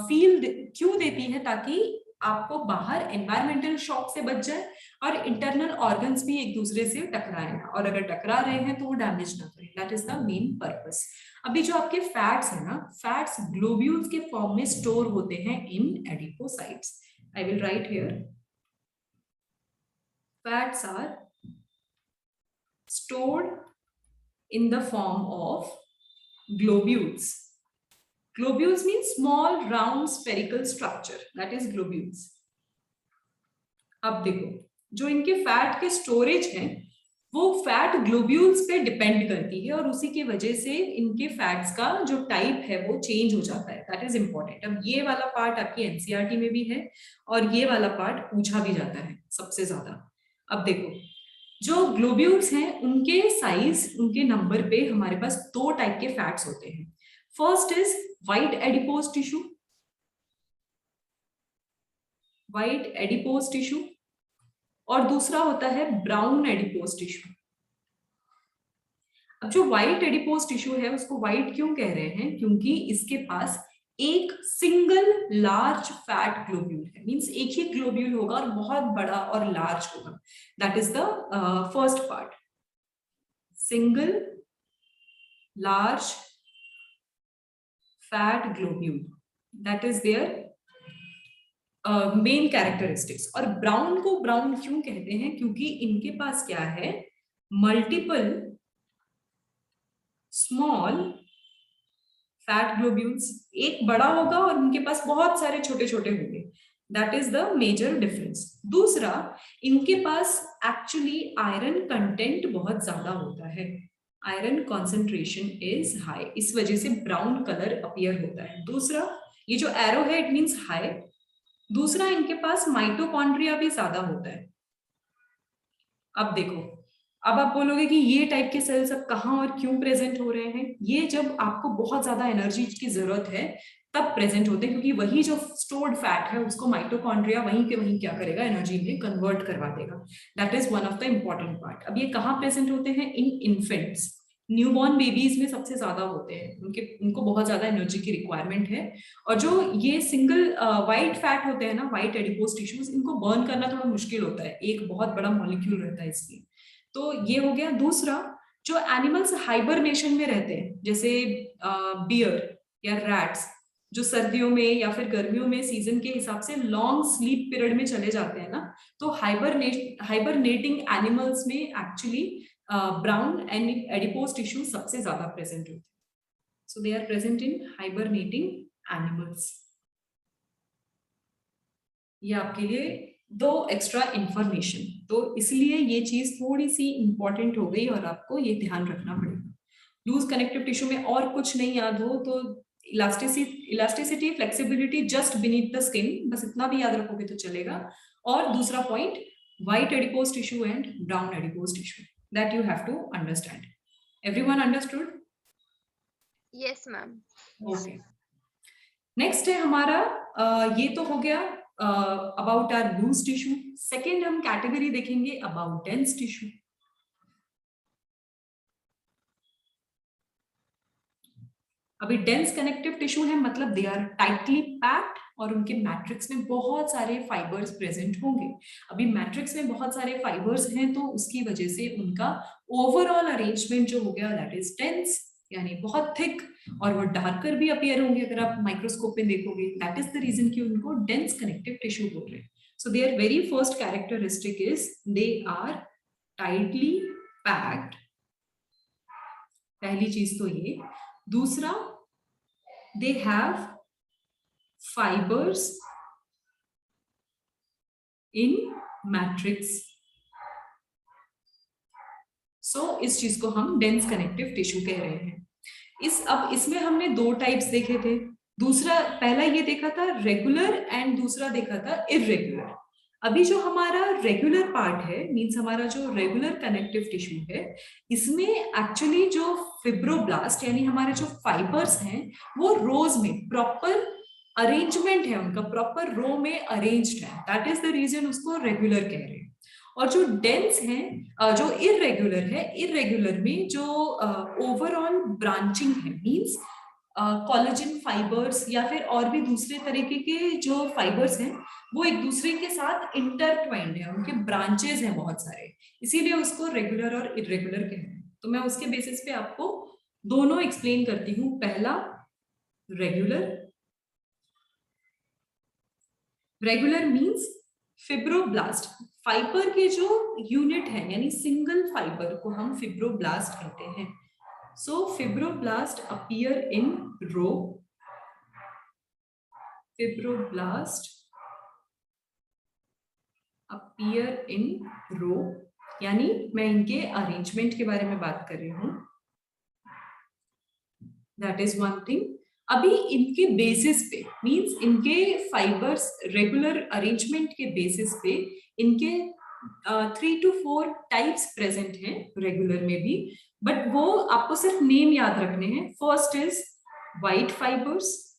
फील क्यों देती है, ताकि आपको बाहर एनवायरमेंटल शॉक से बच जाए और इंटरनल ऑर्गन्स भी एक दूसरे से टकराए ना, और अगर टकरा रहे हैं तो वो डैमेज ना करें, that is the main purpose. अभी जो आपके फैट्स है ना, फैट्स ग्लोब्यूल्स के फॉर्म में स्टोर होते हैं in adipocytes. I will write here, fats are stored in the form of globules. Globules means small round spherical structure, that is globules. अब देखो, जो इनके फैट के स्टोरेज हैं वो फैट ग्लोब्यूल्स पे डिपेंड करती है, और उसी की वजह से इनके फैट्स का जो टाइप है वो चेंज हो जाता है, दैट इज इंपॉर्टेंट। अब ये वाला पार्ट आपकी एनसीईआरटी में भी है, और ये वाला पार्ट पूछा भी जाता है सबसे ज्यादा। अब देखो, जो ग्लोब्यूल्स हैं उनके साइज, उनके नंबर पे हमारे पास 2 टाइप के फैट्स होते हैं। First is white adipose tissue, white adipose tissue, और दूसरा होता है ब्राउन एडिपोज टिश्यू। अब जो व्हाइट एडिपोज टिश्यू है उसको व्हाइट क्यों कह रहे हैं, क्योंकि इसके पास एक सिंगल लार्ज फैट ग्लोब्यूल है, मींस एक ही ग्लोब्यूल होगा और बहुत बड़ा और लार्ज होगा, that is the first part, single large fat globule, that is their main characteristics. और ब्राउन को ब्राउन क्यों कहते हैं? क्योंकि इनके पास क्या है, मल्टीपल स्मॉल फैट ग्लोब्यूल्स, एक बड़ा होगा और उनके पास बहुत सारे छोटे छोटे होंगे, that is the major difference. दूसरा, इनके पास एक्चुअली आयरन कंटेंट बहुत ज्यादा होता है, आयरन कॉन्सेंट्रेशन इज हाई, इस वजह से ब्राउन कलर अपीयर होता है। दूसरा, ये जो एरो है इट मींस हाई। दूसरा, इनके पास माइटोकॉन्ड्रिया भी ज्यादा होता है। अब देखो, अब आप बोलोगे कि ये टाइप के सेल्स अब कहाँ और क्यों प्रेजेंट हो रहे हैं? ये जब आपको बहुत ज्यादा एनर्जी की जरूरत है तब प्रेजेंट होते हैं, क्योंकि वही जो स्टोर्ड फैट है उसको माइटोकॉन्ड्रिया वहीं के वहीं क्या करेगा, एनर्जी में कन्वर्ट करवा देगा। दैट इज वन ऑफ द इंपॉर्टेंट पार्ट। अब ये कहाँ प्रेजेंट होते हैं? इन इन्फेंट्स, न्यूबॉर्न बेबीज में सबसे ज्यादा होते हैं, उनको बहुत ज्यादा एनर्जी की रिक्वायरमेंट है। और जो ये सिंगल व्हाइट फैट होते हैं ना, व्हाइट एडिपोज टिश्यूज, इनको बर्न करना थोड़ा मुश्किल होता है, एक बहुत बड़ा मॉलिक्यूल रहता है इसलिए। तो ये हो गया। दूसरा, जो एनिमल्स हाइबरनेशन में रहते हैं, जैसे बियर या रैट्स, जो सर्दियों में या फिर गर्मियों में सीजन के हिसाब से लॉन्ग स्लीप पीरियड में चले जाते हैं ना, तो हाइबरनेटिंग एनिमल्स में actually brown and adipose tissue सबसे ज्यादा प्रेजेंट होते हैं। So they are present in hibernating animals. ये आपके लिए दो एक्स्ट्रा इंफॉर्मेशन, तो इसलिए ये चीज थोड़ी सी इंपॉर्टेंट हो गई और आपको ये ध्यान रखना पड़ेगा। लूज कनेक्टिव टिश्यू में और कुछ नहीं याद हो तो elasticity, flexibility just beneath the skin, बस इतना भी याद रखोगे तो चलेगा। और दूसरा point, white adipose tissue and brown adipose tissue, that you have to understand. Everyone understood? Yes ma'am. Okay, next है हमारा ये तो हो गया about our loose tissue. Second हम कैटेगरी देखेंगे अबाउट डेंस टिश्यू। अभी डेंस कनेक्टिव टिश्यू है, मतलब दे आर टाइटली पैक्ड और उनके मैट्रिक्स में बहुत सारे फाइबर्स प्रेजेंट होंगे। अभी मैट्रिक्स में बहुत सारे फाइबर्स हैं तो उसकी वजह से उनका ओवरऑल अरेंजमेंट जो हो गया दैट इज डेंस, यानी बहुत थिक, और वो डार्कर भी अपीयर होंगे अगर आप माइक्रोस्कोप में देखोगे। दैट इज द रीजन कि उनको डेंस कनेक्टिव टिश्यू बोल रहे हैं। So their very first characteristic is they are tightly packed, पहली चीज तो ये। दूसरा, they have fibers in matrix. So इस चीज को हम डेंस कनेक्टिव टिश्यू कह रहे हैं। अब इसमें हमने दो टाइप्स देखे थे। दूसरा, पहला ये देखा था रेगुलर एंड दूसरा देखा था इररेगुलर। अभी जो हमारा रेगुलर पार्ट है, मींस हमारा जो रेगुलर कनेक्टिव टिश्यू है, इसमें एक्चुअली जो फिब्रोब्लास्ट यानी हमारे जो फाइबर्स हैं वो रोज में प्रॉपर अरेंजमेंट है, उनका प्रॉपर रो में अरेंज्ड है। दैट इज द रीजन उसको रेगुलर कह रहे हैं। और जो डेंस है, जो इररेगुलर है, इररेगुलर में जो ओवरऑल ब्रांचिंग है, मींस कोलेजन फाइबर्स या फिर और भी दूसरे तरीके के जो फाइबर्स हैं वो एक दूसरे के साथ इंटरट्वाइंड है, उनके ब्रांचेस हैं बहुत सारे, इसीलिए उसको रेगुलर और इररेगुलर कहते हैं। तो मैं उसके बेसिस पे आपको दोनों एक्सप्लेन करती हूँ। पहला, रेगुलर मींस फिब्रोब्लास्ट, फाइबर के जो यूनिट है यानी सिंगल फाइबर को हम फिब्रोब्लास्ट कहते हैं। So fibroblasts appear in row. Fibroblasts appear in row, यानी मैं इनके अरेंजमेंट के बारे में बात कर रही हूँ। That is one thing. अभी इनके बेसिस पे, मींस इनके फाइबर्स रेगुलर अरेंजमेंट के बेसिस पे इनके 3 to 4 टाइप्स प्रेजेंट हैं रेगुलर में भी, बट वो आपको सिर्फ नेम याद रखने हैं। First is white fibres.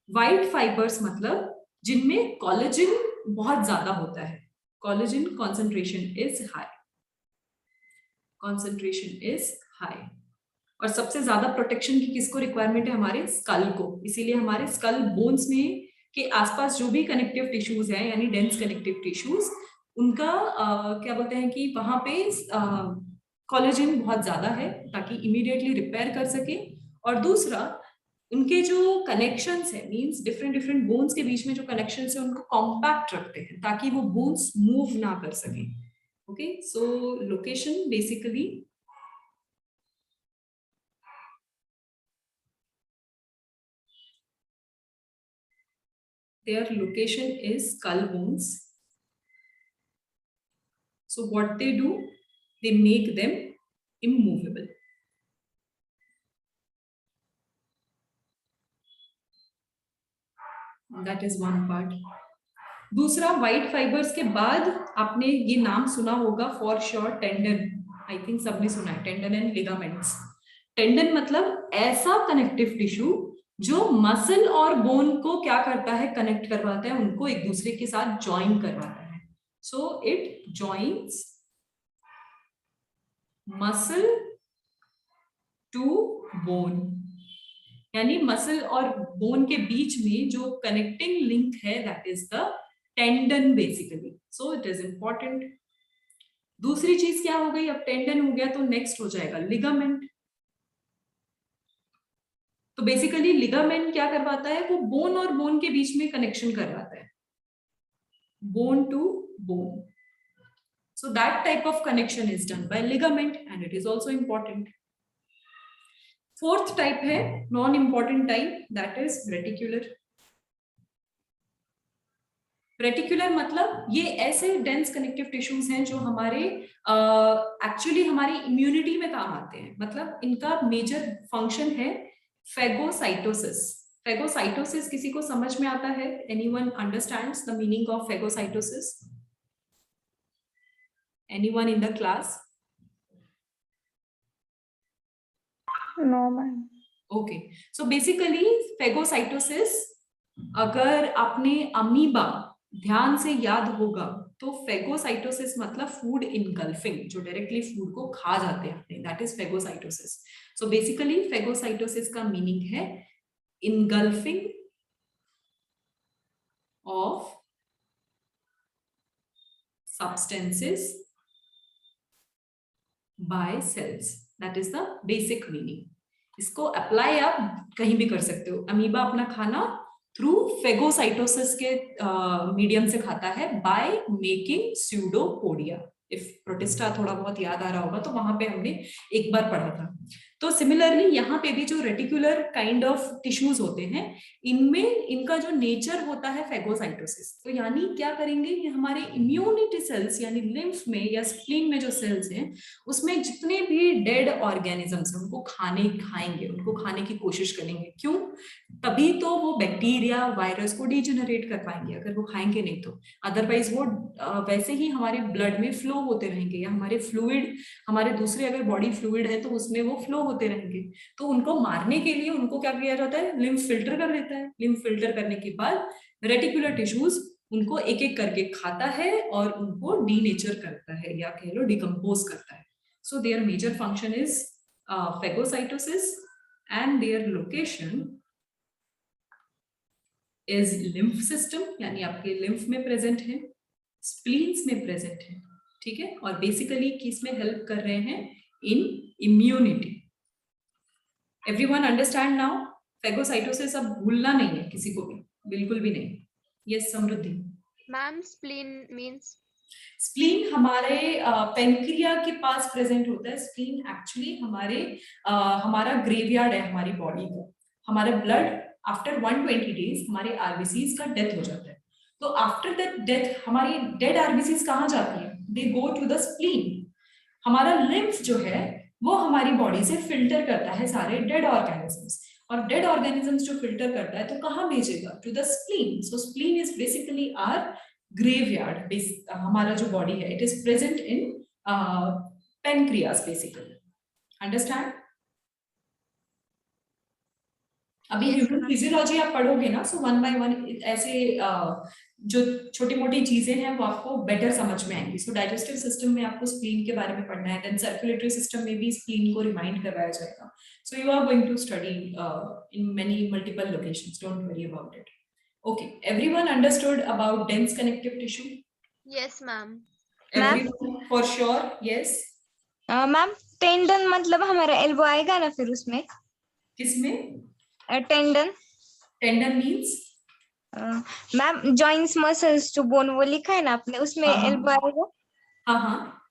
White fibres मतलब जिनमें कोलेजन बहुत ज्यादा होता है, कोलेजन कॉन्सेंट्रेशन इज हाई। और सबसे ज्यादा प्रोटेक्शन की किसको रिक्वायरमेंट है? हमारे स्कल को। इसीलिए हमारे स्कल बोन्स में के आसपास जो भी कनेक्टिव टिश्यूज हैं यानी डेंस कनेक्टिव टिश्यूज, उनका क्या बोलते हैं कि वहां पे कोलेजन बहुत ज्यादा है ताकि इमीडिएटली रिपेयर कर सके। और दूसरा, उनके जो कनेक्शंस है मींस डिफरेंट डिफरेंट बोन्स के बीच में जो कनेक्शंस है उनको कॉम्पैक्ट रखते हैं ताकि वो बोन्स मूव ना कर सके. Okay, so location basically their location is skull bones. So what they do, they make them immovable. That is one part. दूसरा, व्हाइट फाइबर्स के बाद आपने ये नाम सुना होगा for sure, tendon. I think सबने सुना है टेंडन एंड लिगामेंट्स. टेंडन मतलब ऐसा कनेक्टिव टिश्यू जो मसल और बोन को क्या करता है, कनेक्ट करवाता है, उनको एक दूसरे के साथ ज्वाइन करवाता है. So it joins muscle to bone, यानी मसल और बोन के बीच में जो कनेक्टिंग लिंक है that is the tendon basically. So it is important. दूसरी चीज क्या हो गई, अब टेंडन हो गया तो नेक्स्ट हो जाएगा लिगामेंट. तो बेसिकली लिगामेंट क्या करवाता है, वो बोन और बोन के बीच में कनेक्शन करवाता है, bone to bone. So that type of connection is done by ligament and it is also important. Fourth type है non-important type, that is reticular. Reticular मतलब ये ऐसे dense connective tissues हैं जो हमारे actually हमारी immunity में काम आते हैं. मतलब इनका major function है phagocytosis. Phagocytosis किसी को समझ में आता है? Anyone understands the meaning of phagocytosis? Anyone in the class? No, ma'am. Okay, so basically phagocytosis, अगर आपने अमीबा ध्यान से याद होगा तो phagocytosis मतलब फूड इनगल्फिंग, जो डायरेक्टली फूड को खा जाते हैं, that is phagocytosis. So basically phagocytosis का मीनिंग है engulfing of substances by cells. That is the basic meaning. इसको अप्लाई आप कहीं भी कर सकते हो. अमीबा अपना खाना थ्रू फेगोसाइटोसिस के मीडियम से खाता है by making pseudopodia. If protista थोड़ा बहुत याद आ रहा होगा तो वहां पे हमने एक बार पढ़ा था. तो सिमिलरली यहाँ पे भी जो रेटिकुलर काइंड ऑफ टिश्यूज होते हैं, इनमें इनका जो नेचर होता है फेगोसाइटोसिस. तो यानी क्या करेंगे, ये हमारे इम्यूनिटी सेल्स यानी लिम्फ में या स्प्लीन में जो सेल्स हैं उसमें जितने भी डेड ऑर्गेनिजम्स हैं उनको खाएंगे, उनको खाने की कोशिश करेंगे. क्यों? तभी तो वो बैक्टीरिया वायरस को डिजेनरेट कर पाएंगे, अगर वो खाएंगे नहीं तो. अदरवाइज वो वैसे ही हमारे ब्लड में फ्लो होते रहेंगे, या हमारे फ्लूइड, हमारे दूसरे अगर बॉडी फ्लूइड है तो उसमें वो फ्लो होते रहेंगे. तो उनको मारने के लिए उनको क्या किया जाता है, लिम्फ फिल्टर कर देता है. लिम्फ फिल्टर करने के बाद रेटिकुलर टिश्यूज उनको एक एक करके खाता है और उनको डीनेचर करता है या कह लो डिकम्पोज करता है. So their major function is phagocytosis and their location is lymph system, यानी आपके लिम्फ में प्रेजेंट है, स्प्लीन्स में प्रेजेंट है. ठीक है, और बेसिकली किसमें हेल्प कर रहे हैं, in immunity. Everyone understand now? Phagocytosis अब भूलना नहीं है किसी को भी, बिल्कुल भी नहीं. Yes Samriddhi. Ma'am spleen means? Spleen हमारे पेनक्रिया के पास प्रेजेंट होता है. स्प्लीन एक्चुअली हमारा ग्रेवयार्ड है हमारी बॉडी का. हमारा ब्लड आफ्टर 120 डेज हमारे आरबीसीज का डेथ हो जाता है. तो आफ्टर दैट डेथ हमारी डेड आरबीसीज कहाँ जाती है, दे गो टू द स्प्लीन. हमारा लिम्फ जो है वो हमारी बॉडी से फिल्टर करता है सारे डेड ऑर्गेनिजम्स, और डेड ऑर्गेनिजम्स जो फिल्टर करता है तो कहाँ भेजेगा, to the spleen. So spleen is basically our graveyard. हमारा जो बॉडी है it is present in pancreas basically. Understand? अभी ह्यूमन फिजियोलॉजी आप पढ़ोगे ना, सो वन बाय वन ऐसे जो छोटी मोटी चीजें हैं वो आपको बेटर समझ में आएंगी. सो डाइजेस्टिव सिस्टम में आपको स्प्लीन के बारे में पढ़ना है, देन सर्कुलेटरी सिस्टम में भी स्प्लीन को रिमाइंड करवाया जाएगा. So you are going to study in many multiple locations, don't worry about it. Okay, everyone understood about dense connective tissue? Yes ma'am. Everyone for sure? Yes ma'am tendon मतलब हमारा elbow आएगा ना फिर उसमें? किसमें? Tendon tendon means ma'am joints muscles to bone वो लिखा है ना आपने, उसमें हाँ, हाँ। एल्बो आएगा। हाँ हाँ,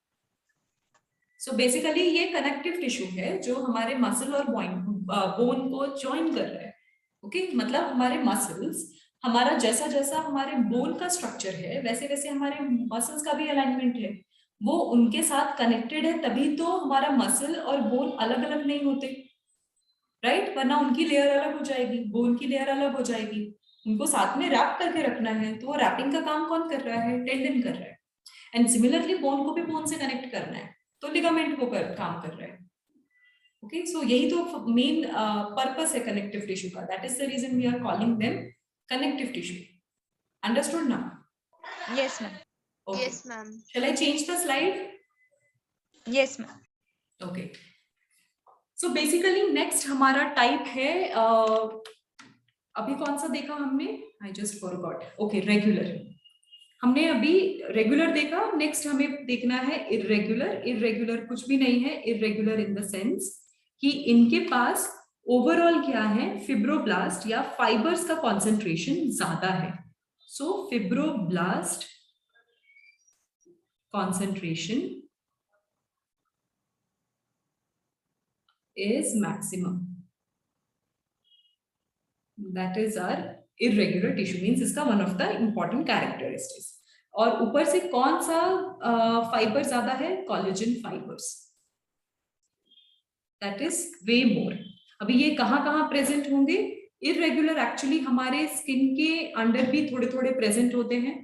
सो बेसिकली ये कनेक्टिव टिश्यू है जो हमारे मसल और बोन को ज्वाइन कर रहा है। ओके, मतलब हमारे मसल्स, हमारा जैसा जैसा हमारे बोन का स्ट्रक्चर है वैसे वैसे हमारे मसल्स का भी अलाइनमेंट है, वो उनके साथ कनेक्टेड है, तभी तो हमारा मसल और बोन अलग अलग नहीं होते, राइट? वरना उनकी लेयर अलग हो जाएगी, बोन की लेयर अलग हो जाएगी, उनको साथ में रैप करके रखना है, तो वो रैपिंग का काम कौन कर रहा है? टेंडन कर रहा है। एंड सिमिलरली बोन को भी बोन से कनेक्ट करना है, तो लिगामेंट वो काम कर रहा है। ओके, सो यही तो मेन पर्पस है कनेक्टिव टिश्यू का, that is the reason we are calling them connective tissue. Understood now? Yes ma'am, Yes, ma'am. Shall I change the slide? Yes ma'am. Okay, so basically next हमारा type है अभी कौन सा देखा हमने? I just forgot. Okay, regular. हमने अभी regular देखा, नेक्स्ट हमें देखना है इर्रेगुलर। इर्रेगुलर कुछ भी नहीं है, इर्रेगुलर इन द सेंस कि इनके पास ओवरऑल क्या है, फिब्रोब्लास्ट या फाइबर्स का कॉन्सेंट्रेशन ज्यादा है। So fibroblast concentration is maximum, that is our irregular tissue, means इसका one of the important characteristics। और ऊपर से कौन सा फाइबर ज्यादा है? Collagen fibres, that is way more। अभी ये कहाँ प्रेजेंट होंगे? इरेगुलर एक्चुअली हमारे स्किन के अंडर भी थोड़े थोड़े प्रेजेंट होते हैं,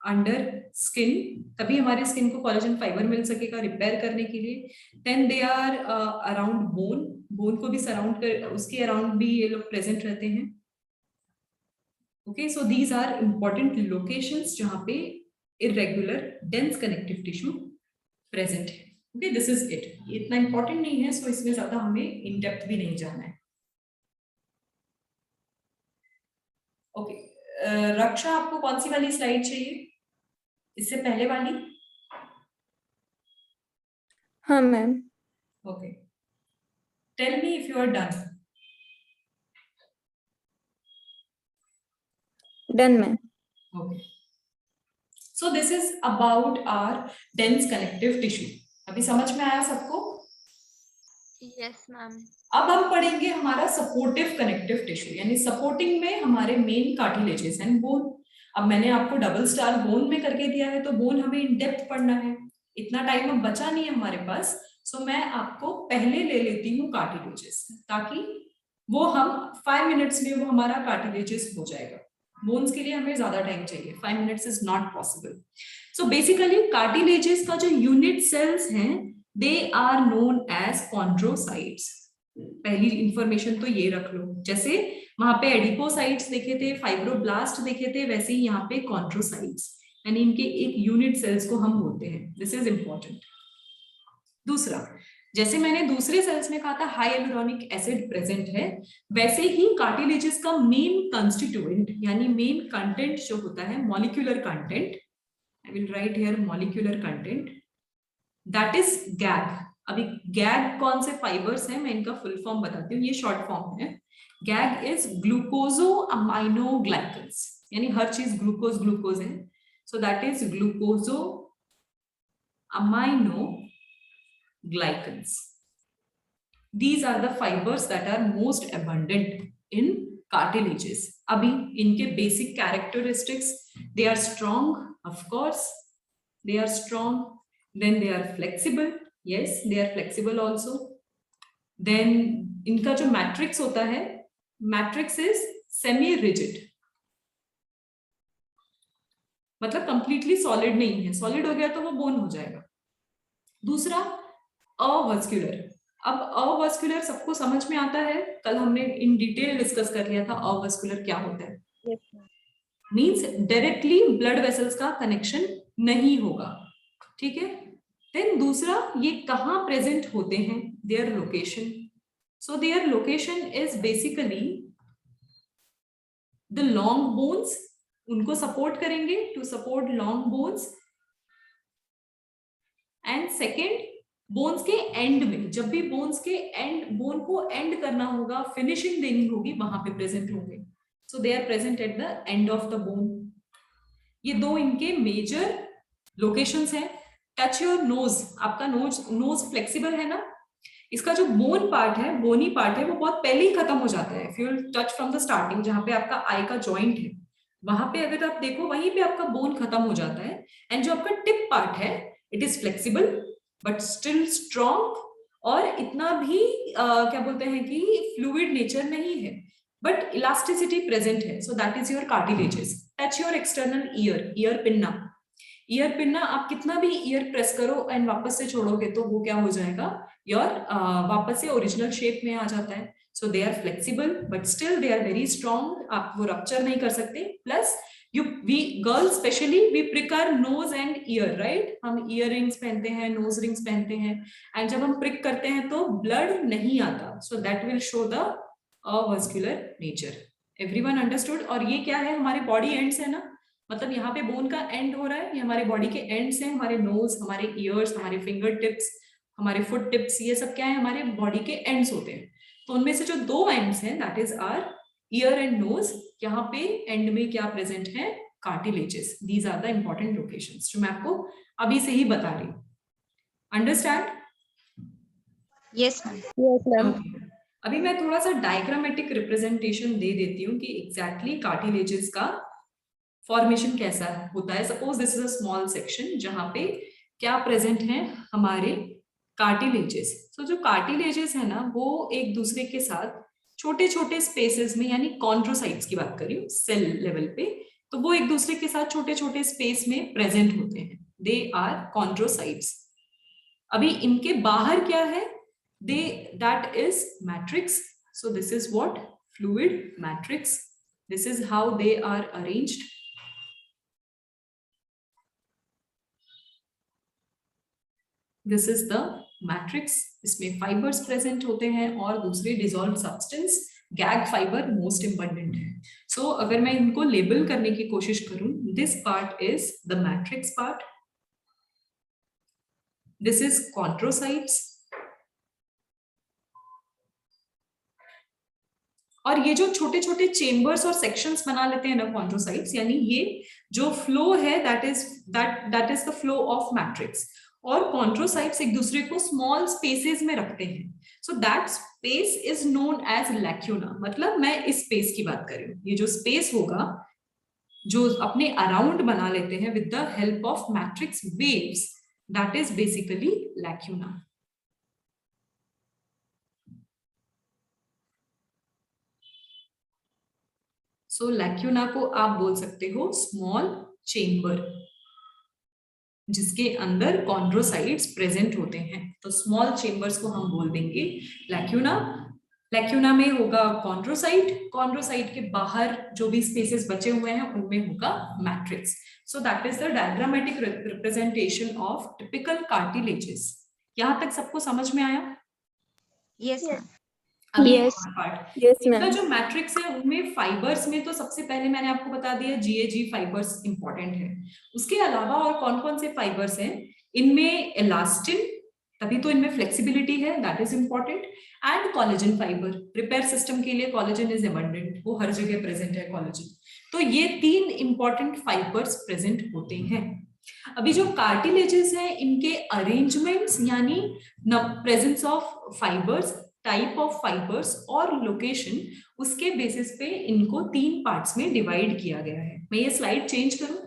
अंडर स्किन, तभी हमारे स्किन को कोलेजन फाइबर मिल सकेगा रिपेयर करने के लिए। Then they are around bone, bone को भी सराउंड कर, उसके अराउंड भी ये लोग प्रेजेंट रहते हैं। Okay, so these are important locations जहां पे irregular dense connective tissue present है। Okay, this is it. ये इतना इंपॉर्टेंट नहीं है, सो इसमें ज्यादा हमें इन डेप्थ भी नहीं जाना है। ओके, रक्षा आपको कौन सी वाली स्लाइड चाहिए? इससे पहले वाली? हाँ ma'am. Okay, tell me if you are done. Done ma'am. Okay. So this is about our dense connective tissue. अभी समझ में आया सबको? Yes, ma'am. अब हम पढ़ेंगे हमारा सपोर्टिव कनेक्टिव टिश्यू, यानी सपोर्टिंग में हमारे मेन कार्टिलेजेस एंड बोन। अब मैंने आपको डबल स्टार बोन में करके दिया है, तो बोन हमें इन डेप्थ पढ़ना है, इतना टाइम अब बचा नहीं है हमारे पास। सो मैं आपको पहले ले लेती हूँ कार्टिलेजेस, ताकि वो हम 5 मिनट्स में वो हमारा कार्टिलेजेस हो जाएगा। बोन्स के लिए हमें ज्यादा टाइम चाहिए, 5 minutes is not possible. So basically cartilages का जो यूनिट सेल्स हैं, they are known as chondrocytes. पहली इंफॉर्मेशन तो ये रख लो, जैसे वहां पे एडिपोसाइट्स देखे थे, फाइब्रोब्लास्ट देखे थे, वैसे ही यहाँ पे कॉन्ड्रोसाइट्स, यानी इनके एक यूनिट सेल्स को हम बोलते हैं। This is important. दूसरा, जैसे मैंने दूसरे सेल्स में कहा था हाइएलुरोनिक एसिड प्रेजेंट है, वैसे ही कार्टिलेजेस का मेन कंस्टिट्यूएंट यानी मेन कंटेंट जो होता है, molecular content, I will write here molecular content, that is gag. अभी गैग कौन से फाइबर्स हैं, मैं इनका फुल फॉर्म बताती हूँ, ये शॉर्ट फॉर्म है। GAG is glucoso amino glycans, यानी हर चीज ग्लूकोज ग्लूकोज है, so that is glucoso amino glycans. These are the fibers that are most abundant in cartilages. Abhi inke basic characteristics, they are strong, of course, they are strong. Then they are flexible, yes, they are flexible also. Then इनका जो matrix होता है, matrix is semi rigid, मतलब completely solid नहीं है, solid हो गया तो वो bone हो जाएगा। दूसरा अवस्कुलर। अब अवस्कुलर सबको समझ में आता है, कल हमने इन डिटेल डिस्कस कर लिया था अवस्कुलर क्या होता है। मींस डायरेक्टली ब्लड वेसल्स का कनेक्शन नहीं होगा, ठीक है। देन दूसरा, ये कहाँ प्रेजेंट होते हैं, their location. So their location is basically the long bones, उनको सपोर्ट करेंगे, to support long bones. And second, bones के एंड में, जब भी बोन्स के एंड, बोन को एंड करना होगा, फिनिशिंग देनी होगी, वहां पे प्रेजेंट होंगे. So they are present at the end of the bone. ये दो इनके मेजर लोकेशंस हैं. टच योर नोज, आपका नोज फ्लेक्सिबल है ना, इसका जो बोन पार्ट है, बोनी पार्ट है, वो बहुत पहले ही खत्म हो जाता है. If you touch from the starting, जहां पे आपका आई का जॉइंट है, वहां पे अगर आप देखो, वहीं पे आपका बोन खत्म हो जाता है. एंड जो आपका टिप पार्ट है, it is flexible but still strong, और इतना भी क्या बोलते हैं कि फ्लूइड नेचर नहीं है, बट इलास्टिसिटी प्रेजेंट है. So that is your cartilages. Touch your external ear, ear pinna. Ear pinna आप कितना भी ईयर प्रेस करो एंड वापस से छोड़ोगे तो वो क्या हो जाएगा, योर वापस से ओरिजिनल शेप में आ जाता है. So they are flexible but still they are very strong. आप वो रप्चर नहीं कर सकते. Plus we girls specially we prick our nose and ear, right. हम ईयर रिंग्स पहनते हैं, नोज रिंग्स पहनते हैं, एंड जब हम प्रिक करते हैं तो ब्लड नहीं आता. So that will show the avascular nature. Everyone understood. और ये क्या है, हमारे बॉडी एंड्स है ना, मतलब यहाँ पे बोन का एंड हो रहा है, ये हमारे बॉडी के एंड्स हैं. हमारे नोज, हमारे ईयर्स, हमारे फिंगर टिप्स, हमारे फुट टिप्स, ये सब क्या है, हमारे बॉडी के एंड्स होते हैं. तो उनमें से जो दो एंड्स हैं, that is our ear and nose. यहाँ पे एंड में क्या प्रेजेंट है, cartilages. These are the important locations जो मैं आपको अभी से ही बता रही हूँ. Understand? Yes ma'am. Yes ma'am. अभी मैं थोड़ा सा डायग्रामेटिक रिप्रेजेंटेशन दे देती हूँ कि एग्जैक्टली कार्टिलेजेस का फॉर्मेशन कैसा होता है. Suppose this is a small section जहां पे क्या प्रेजेंट है, हमारे कार्टिलेजेस. सो जो कार्टिलेजेस है ना, वो एक दूसरे के साथ छोटे छोटे स्पेसेस में, यानी कॉन्ड्रोसाइट्स की बात कर रही हूँ सेल लेवल पे, तो वो एक दूसरे के साथ छोटे छोटे स्पेस में प्रेजेंट होते हैं. They are chondrocytes. अभी इनके बाहर क्या है, that is matrix. So this is what, fluid matrix. This is how they are arranged. This is the matrix. इसमें फाइबर्स प्रेजेंट होते हैं और दूसरे dissolve substance. GAG fibre most important है. सो अगर मैं इनको लेबल करने की कोशिश करूं, this part is the matrix part, this is chondrocytes, और ये जो छोटे छोटे चेम्बर्स और सेक्शंस बना लेते हैं ना कॉन्ड्रोसाइट्स, यानी ये जो फ्लो है, that is the flow of matrix. और कॉन्ड्रोसाइट्स एक दूसरे को स्मॉल स्पेसेस में रखते हैं. So that space is known as lacuna. मतलब मैं इस स्पेस की बात कर रही हूँ. ये जो स्पेस होगा, जो अपने अराउंड बना लेते हैं with the help of matrix waves, that is basically lacuna. So lacuna को आप बोल सकते हो स्मॉल चेम्बर, जिसके अंदर कॉन्ड्रोसाइट्स प्रेजेंट होते हैं. तो स्मॉल चेम्बर्स को हम बोल देंगे लैक्यूना. लैक्यूना में होगा कॉन्ड्रोसाइट. कॉन्ड्रोसाइट के बाहर जो भी स्पेसेस बचे हुए हैं, उनमें होगा matrix. So that is the diagrammatic representation of typical cartilages. यहां तक सबको समझ में आया? Yes ma'am. अभी Yes. पार्ट, Yes, इनका ma'am. जो मैट्रिक्स है उनमें फाइबर्स में तो सबसे पहले मैंने आपको बता दिया जीएजी फाइबर्स इंपॉर्टेंट है. उसके अलावा और कौन कौन से फाइबर्स हैं, इनमें इलास्टिन, तभी तो इनमें फ्लेक्सिबिलिटी है, that is important. And collagen fibre, repair system के लिए कोलेजन इज एबंडेंट, वो हर जगह प्रेजेंट है कोलेजन. तो ये तीन इंपॉर्टेंट फाइबर्स प्रेजेंट होते हैं. अभी जो कार्टिलेजेस है, इनके अरेंजमेंट्स यानी presence of fibres, type of fibres और लोकेशन, उसके बेसिस पे इनको तीन पार्ट्स में डिवाइड किया गया है. मैं ये स्लाइड चेंज करूं?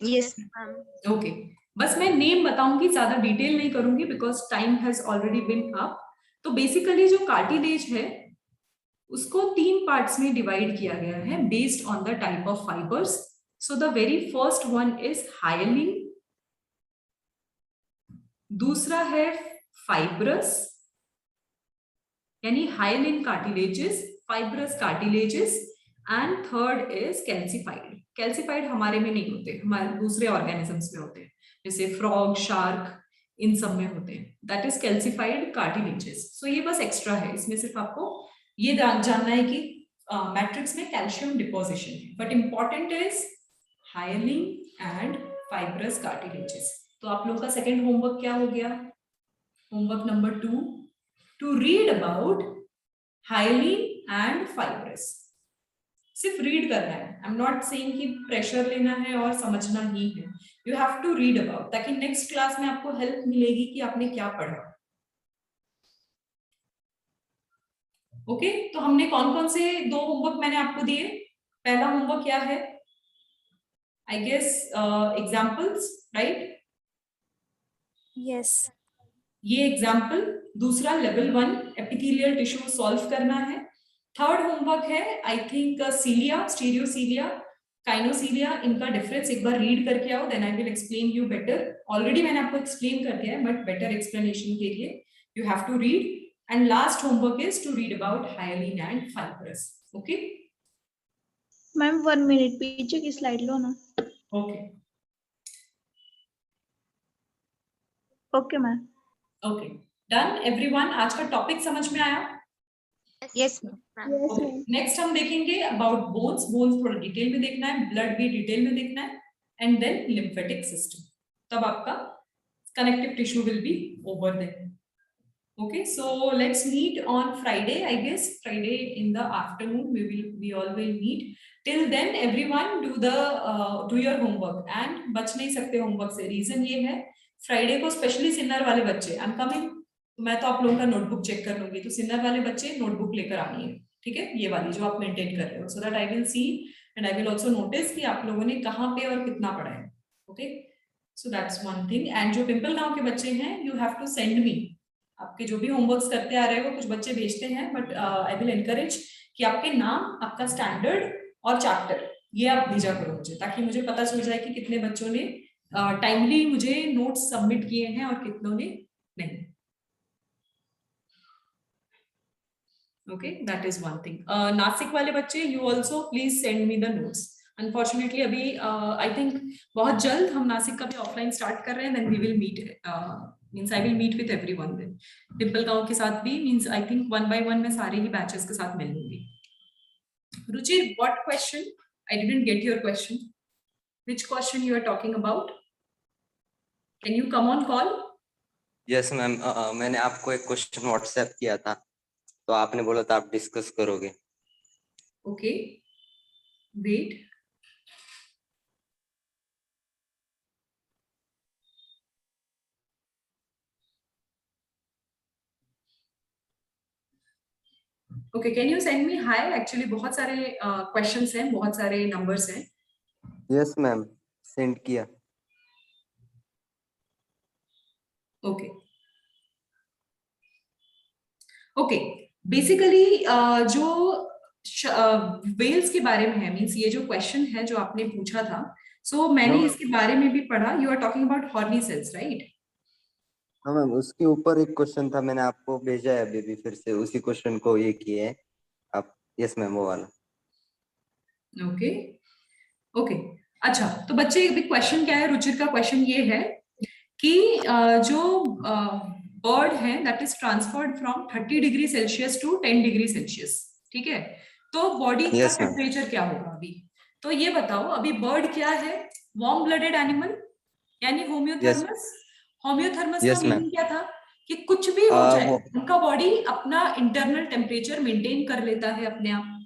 Yes ma'am. ओके. बस मैं नेम बताऊंगी, ज्यादा डिटेल नहीं करूंगी because time has already been up. तो बेसिकली जो कार्टिलेज है उसको तीन पार्ट्स में डिवाइड किया गया है based on the type of fibres. So the very first one is hyaline, दूसरा है फाइब्रस यानी hyaline cartilages, fibrous cartilages, and third is calcified. Calcified हमारे में नहीं होते, हमारे दूसरे ऑर्गेनिजम्स में होते हैं, जैसे फ्रॉग, शार्क, इन सब में होते हैं. That is calcified cartilages. So ये बस एक्स्ट्रा है, इसमें सिर्फ आपको ये जानना है कि मैट्रिक्स में कैल्शियम डिपोजिशन है, but important is hyaline and fibrous cartilages. तो आप लोगों का सेकंड होमवर्क क्या हो गया? Homework number 2, to read about hyaline and fibrous. सिर्फ रीड करना है, आई एम नॉट सेइंग कि प्रेशर लेना है और समझना ही है, you have to read about, ताकि नेक्स्ट क्लास में आपको हेल्प मिलेगी कि आपने क्या पढ़ा। ओके, तो हमने कौन कौन से 2 होमवर्क मैंने आपको दिए? पहला होमवर्क क्या है? I guess examples, right? Yes. ये एग्जाम्पल। दूसरा लेवल 1 एपिथेलियल टिश्यू सॉल्व करना है। थर्ड होमवर्क है आई थिंक सीलिया, स्टीरियोसीलिया, काइनोसीलिया, इनका डिफरेंस एक बार रीड करके आओ, then I will explain you better. Already मैंने आपको एक्सप्लेन कर दिया है, बट बेटर एक्सप्लेनेशन के लिए you have to read. And last homework is to read about hyaline and fibrous. Okay ma'am 1 minute, पीछे की स्लाइड लो ना। Okay okay ma'am. Okay, done everyone. आज का टॉपिक समझ में आया? यस नेक्स्ट हम देखेंगे अबाउट बोन्स। बोन्स थोड़ा डिटेल में देखना है, ब्लड भी डिटेल में देखना है, एंड देन लिम्फेटिक सिस्टम। तब आपका connective tissue will be over there. Okay, so let's meet on Friday. I guess Friday in the afternoon we all will meet. Till then, everyone do your homework and बच नहीं सकते homework से। Reason ये है, Friday को specially Sinnar वाले बच्चे, I am coming, मैं तो आप लोगों का नोटबुक चेक कर लूंगी, तो सिन्नर वाले बच्चे नोटबुक लेकर आनी है, ठीक है, ये वाली जो आप मेंटेन कर रहे हो, so that I will see and I will also notice कि आप लोगों ने कहाँ पे और कितना पढ़ा है। Okay, so that's one thing. And जो पिंपल गांव के बच्चे हैं, you have to send me, आपके जो भी होमवर्क्स करते आ रहे हो, कुछ बच्चे भेजते हैं, बट आई विल एनकरेज कि आपके नाम, आपका स्टैंडर्ड और चैप्टर ये आप भेजा करो मुझे, ताकि मुझे पता चल जाए कि कितने बच्चों ने टाइमली मुझे नोट्स सबमिट किए हैं और कितनों ने नहीं। Okay, that is one thing. Nashik वाले बच्चे, you also please send me the notes. Unfortunately अभी आई थिंक बहुत जल्द हम नासिक का भी ऑफलाइन स्टार्ट कर रहे हैं, then we will meet, means I will meet with everyone then. Dimpalgaon के साथ भी, मीन्स आई थिंक 1 by 1 मैं सारे ही बैचेस के साथ मिल लूंगी। Ruchi, what question? I didn't get your question. Which question you are talking about? Can you come on call? Yes ma'am, मैंने आपको एक क्वेश्चन व्हाट्सएप किया था, तो आपने बोला था आप डिस्कस करोगे। Okay, wait. Okay, can you send me hi? Actually बहुत सारे क्वेश्चंस हैं, बहुत सारे नंबर्स हैं। यस मैम, सेंड किया। ओके ओके, बेसिकली जो वेल्स के बारे में है, मीन्स ये जो क्वेश्चन है जो आपने पूछा था, सो मैंने No. इसके बारे में भी पढ़ा। You are talking about horny cells, right? हाँ मैम, उसके ऊपर एक क्वेश्चन था, मैंने आपको भेजा है अभी भी, फिर से उसी क्वेश्चन को ये किए हैं आप। यस मैम, वो वाला। ओके ओके, अच्छा, तो बच्चे अभी क्वेश्चन क्या है? रुचिर का क्वेश्चन ये है कि जो बर्ड है that is transferred from 30 degree Celsius to 10 degree Celsius, ठीक है, तो बॉडी का Yes, ma'am. टेम्परेचर क्या होगा अभी? तो ये बताओ, अभी बर्ड क्या है? वार्म ब्लडेड एनिमल, यानी होम्योथर्मस। होम्योथर्मस Yes, का ma'am. मीनिंग क्या था? कि कुछ भी हो जाए, वो- उनका बॉडी अपना इंटरनल टेम्परेचर मेंटेन कर लेता है अपने आप।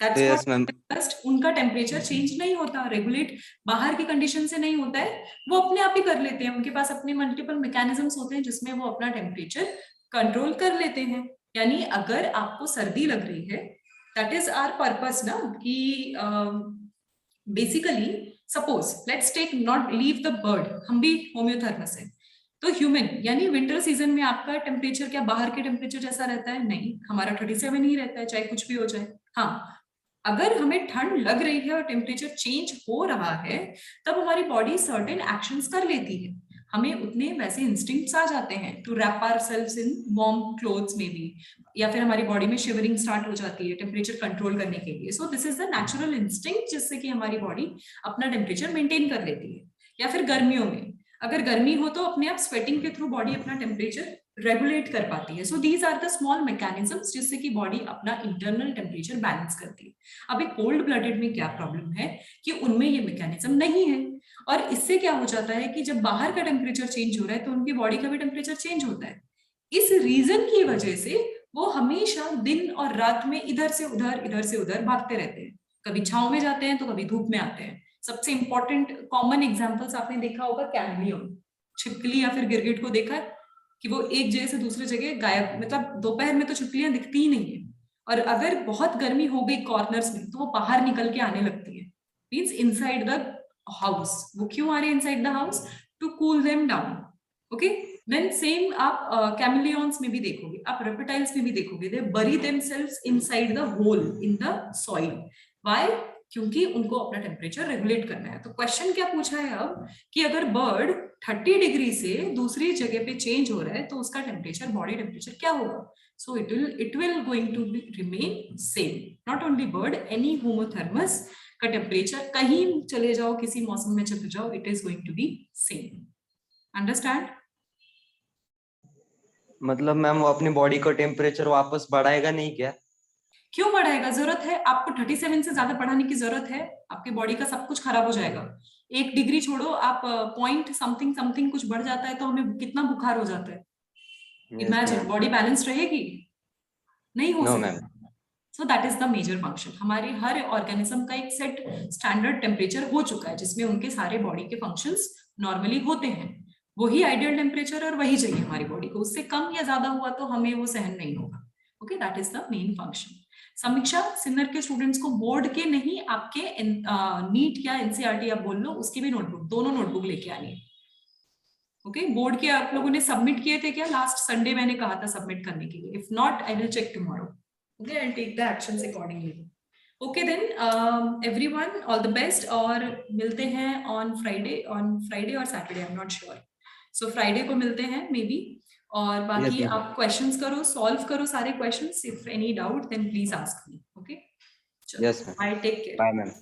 That's Yes, what ma'am. discussed, उनका टेम्परेचर चेंज नहीं होता, रेगुलेट बाहर की कंडीशन से नहीं होता है, वो अपने आप ही कर लेते हैं। उनके पास अपने मल्टीपल मैकेनिज्म्स होते हैं जिसमें वो अपना टेम्परेचर कंट्रोल कर लेते हैं। यानी अगर आपको सर्दी लग रही है, दैट इज आवर पर्पस ना, कि basically suppose let's take, not leave the bird, हम भी होम्योथर्मस है, तो ह्यूमन, यानी विंटर सीजन में आपका टेम्परेचर क्या बाहर के टेम्परेचर जैसा रहता है? नहीं, हमारा 37 ही रहता है, चाहे कुछ भी हो जाए। हाँ, अगर हमें ठंड लग रही है और टेम्परेचर चेंज हो रहा है, तब हमारी बॉडी सर्टेन एक्शंस कर लेती है, हमें उतने वैसे इंस्टिंक्ट्स आ जाते हैं to wrap ourselves in warm clothes में भी, या फिर हमारी बॉडी में शिवरिंग स्टार्ट हो जाती है टेम्परेचर कंट्रोल करने के लिए। सो this is the natural instinct जिससे कि हमारी बॉडी अपना टेम्परेचर मेंटेन कर लेती है। या फिर गर्मियों में, अगर गर्मी हो तो अपने आप स्वेटिंग के थ्रू बॉडी अपना टेम्परेचर रेगुलेट कर पाती है। So these are the small mechanisms जिससे कि बॉडी अपना इंटरनल टेम्परेचर बैलेंस करती है। अब एक कोल्ड ब्लडेड में क्या प्रॉब्लम है कि उनमें ये मैकेनिज्म नहीं है। और इससे क्या हो जाता है कि जब बाहर का टेम्परेचर चेंज हो रहा है तो उनकी बॉडी का भी टेम्परेचर चेंज होता है। इस रीजन की वजह से वो हमेशा दिन और रात में इधर से उधर भागते रहते हैं। कभी छांव में जाते हैं तो कभी धूप में आते हैं। सबसे इंपॉर्टेंट कॉमन एग्जांपल्स आपने देखा होगा कैमलियन, छिपकली या फिर गिरगिट को देखा कि वो एक जगह से दूसरी जगह गायब, मतलब दोपहर में तो छिपकलियां दिखती ही नहीं है, और अगर बहुत गर्मी हो गई कॉर्नर्स में तो वो बाहर निकल के आने लगती है, मीन्स इनसाइड द हाउस। वो क्यों आ रहे हैं inside the house? To cool them down. Okay, then same आप कैमिलियंस में भी देखोगे, आप रेप्टाइल्स में भी देखोगे, they bury themselves inside the hole in the soil. Why? क्योंकि उनको अपना टेम्परेचर रेगुलेट करना है। तो क्वेश्चन क्या पूछा है अब कि अगर बर्ड 30 डिग्री से दूसरी जगह पे चेंज हो रहा है तो उसका टेम्परेचर, बॉडी टेम्परेचर क्या होगा? So it will going to remain same. Not only bird, any homothermus का टेम्परेचर कहीं चले जाओ, किसी मौसम में चले जाओ, it is going to be same. Understand? मतलब मैम वो अपनी बॉडी का टेम्परेचर वापस बढ़ाएगा नहीं क्या? क्यों बढ़ाएगा? जरूरत है आपको 37 से ज्यादा बढ़ाने की जरूरत है? आपके बॉडी का सब कुछ खराब हो जाएगा। 1 डिग्री छोड़ो, आप पॉइंट समथिंग समथिंग कुछ बढ़ जाता है तो हमें कितना बुखार हो जाता है। इमेजिन, बॉडी बैलेंस रहेगी? नहीं हो सकता। So that is the major function. हमारे हर ऑर्गेनिज्म का एक सेट स्टैंडर्ड टेम्परेचर हो चुका है जिसमें उनके सारे बॉडी के फंक्शंस नॉर्मली होते हैं। वही आइडियल टेम्परेचर और वही चाहिए हमारी बॉडी को। उससे कम या ज्यादा हुआ तो हमें वो सहन नहीं होगा। Okay, that is the main function. समीक्षा, सिन्नर के स्टूडेंट्स को बोर्ड के नहीं, आपके नीट या एनसीईआरटी आप बोल लो, उसकी भी नोटबुक, दोनों नोटबुक लेके आनी है। ओके, बोर्ड के आप लोगों ने सबमिट किए थे क्या? लास्ट संडे मैंने कहा था सबमिट करने के लिए। If not, I will check tomorrow. Okay, I'll take the actions accordingly. Okay then, everyone, all the best, और मिलते हैं on Friday और Saturday, I'm not sure. So Friday को मिलते हैं maybe, और बाकी Yes, आप questions करो, solve करो सारे questions. If any doubt, then please ask me. Okay? Yes, ma'am. Bye, take care. Bye, ma'am.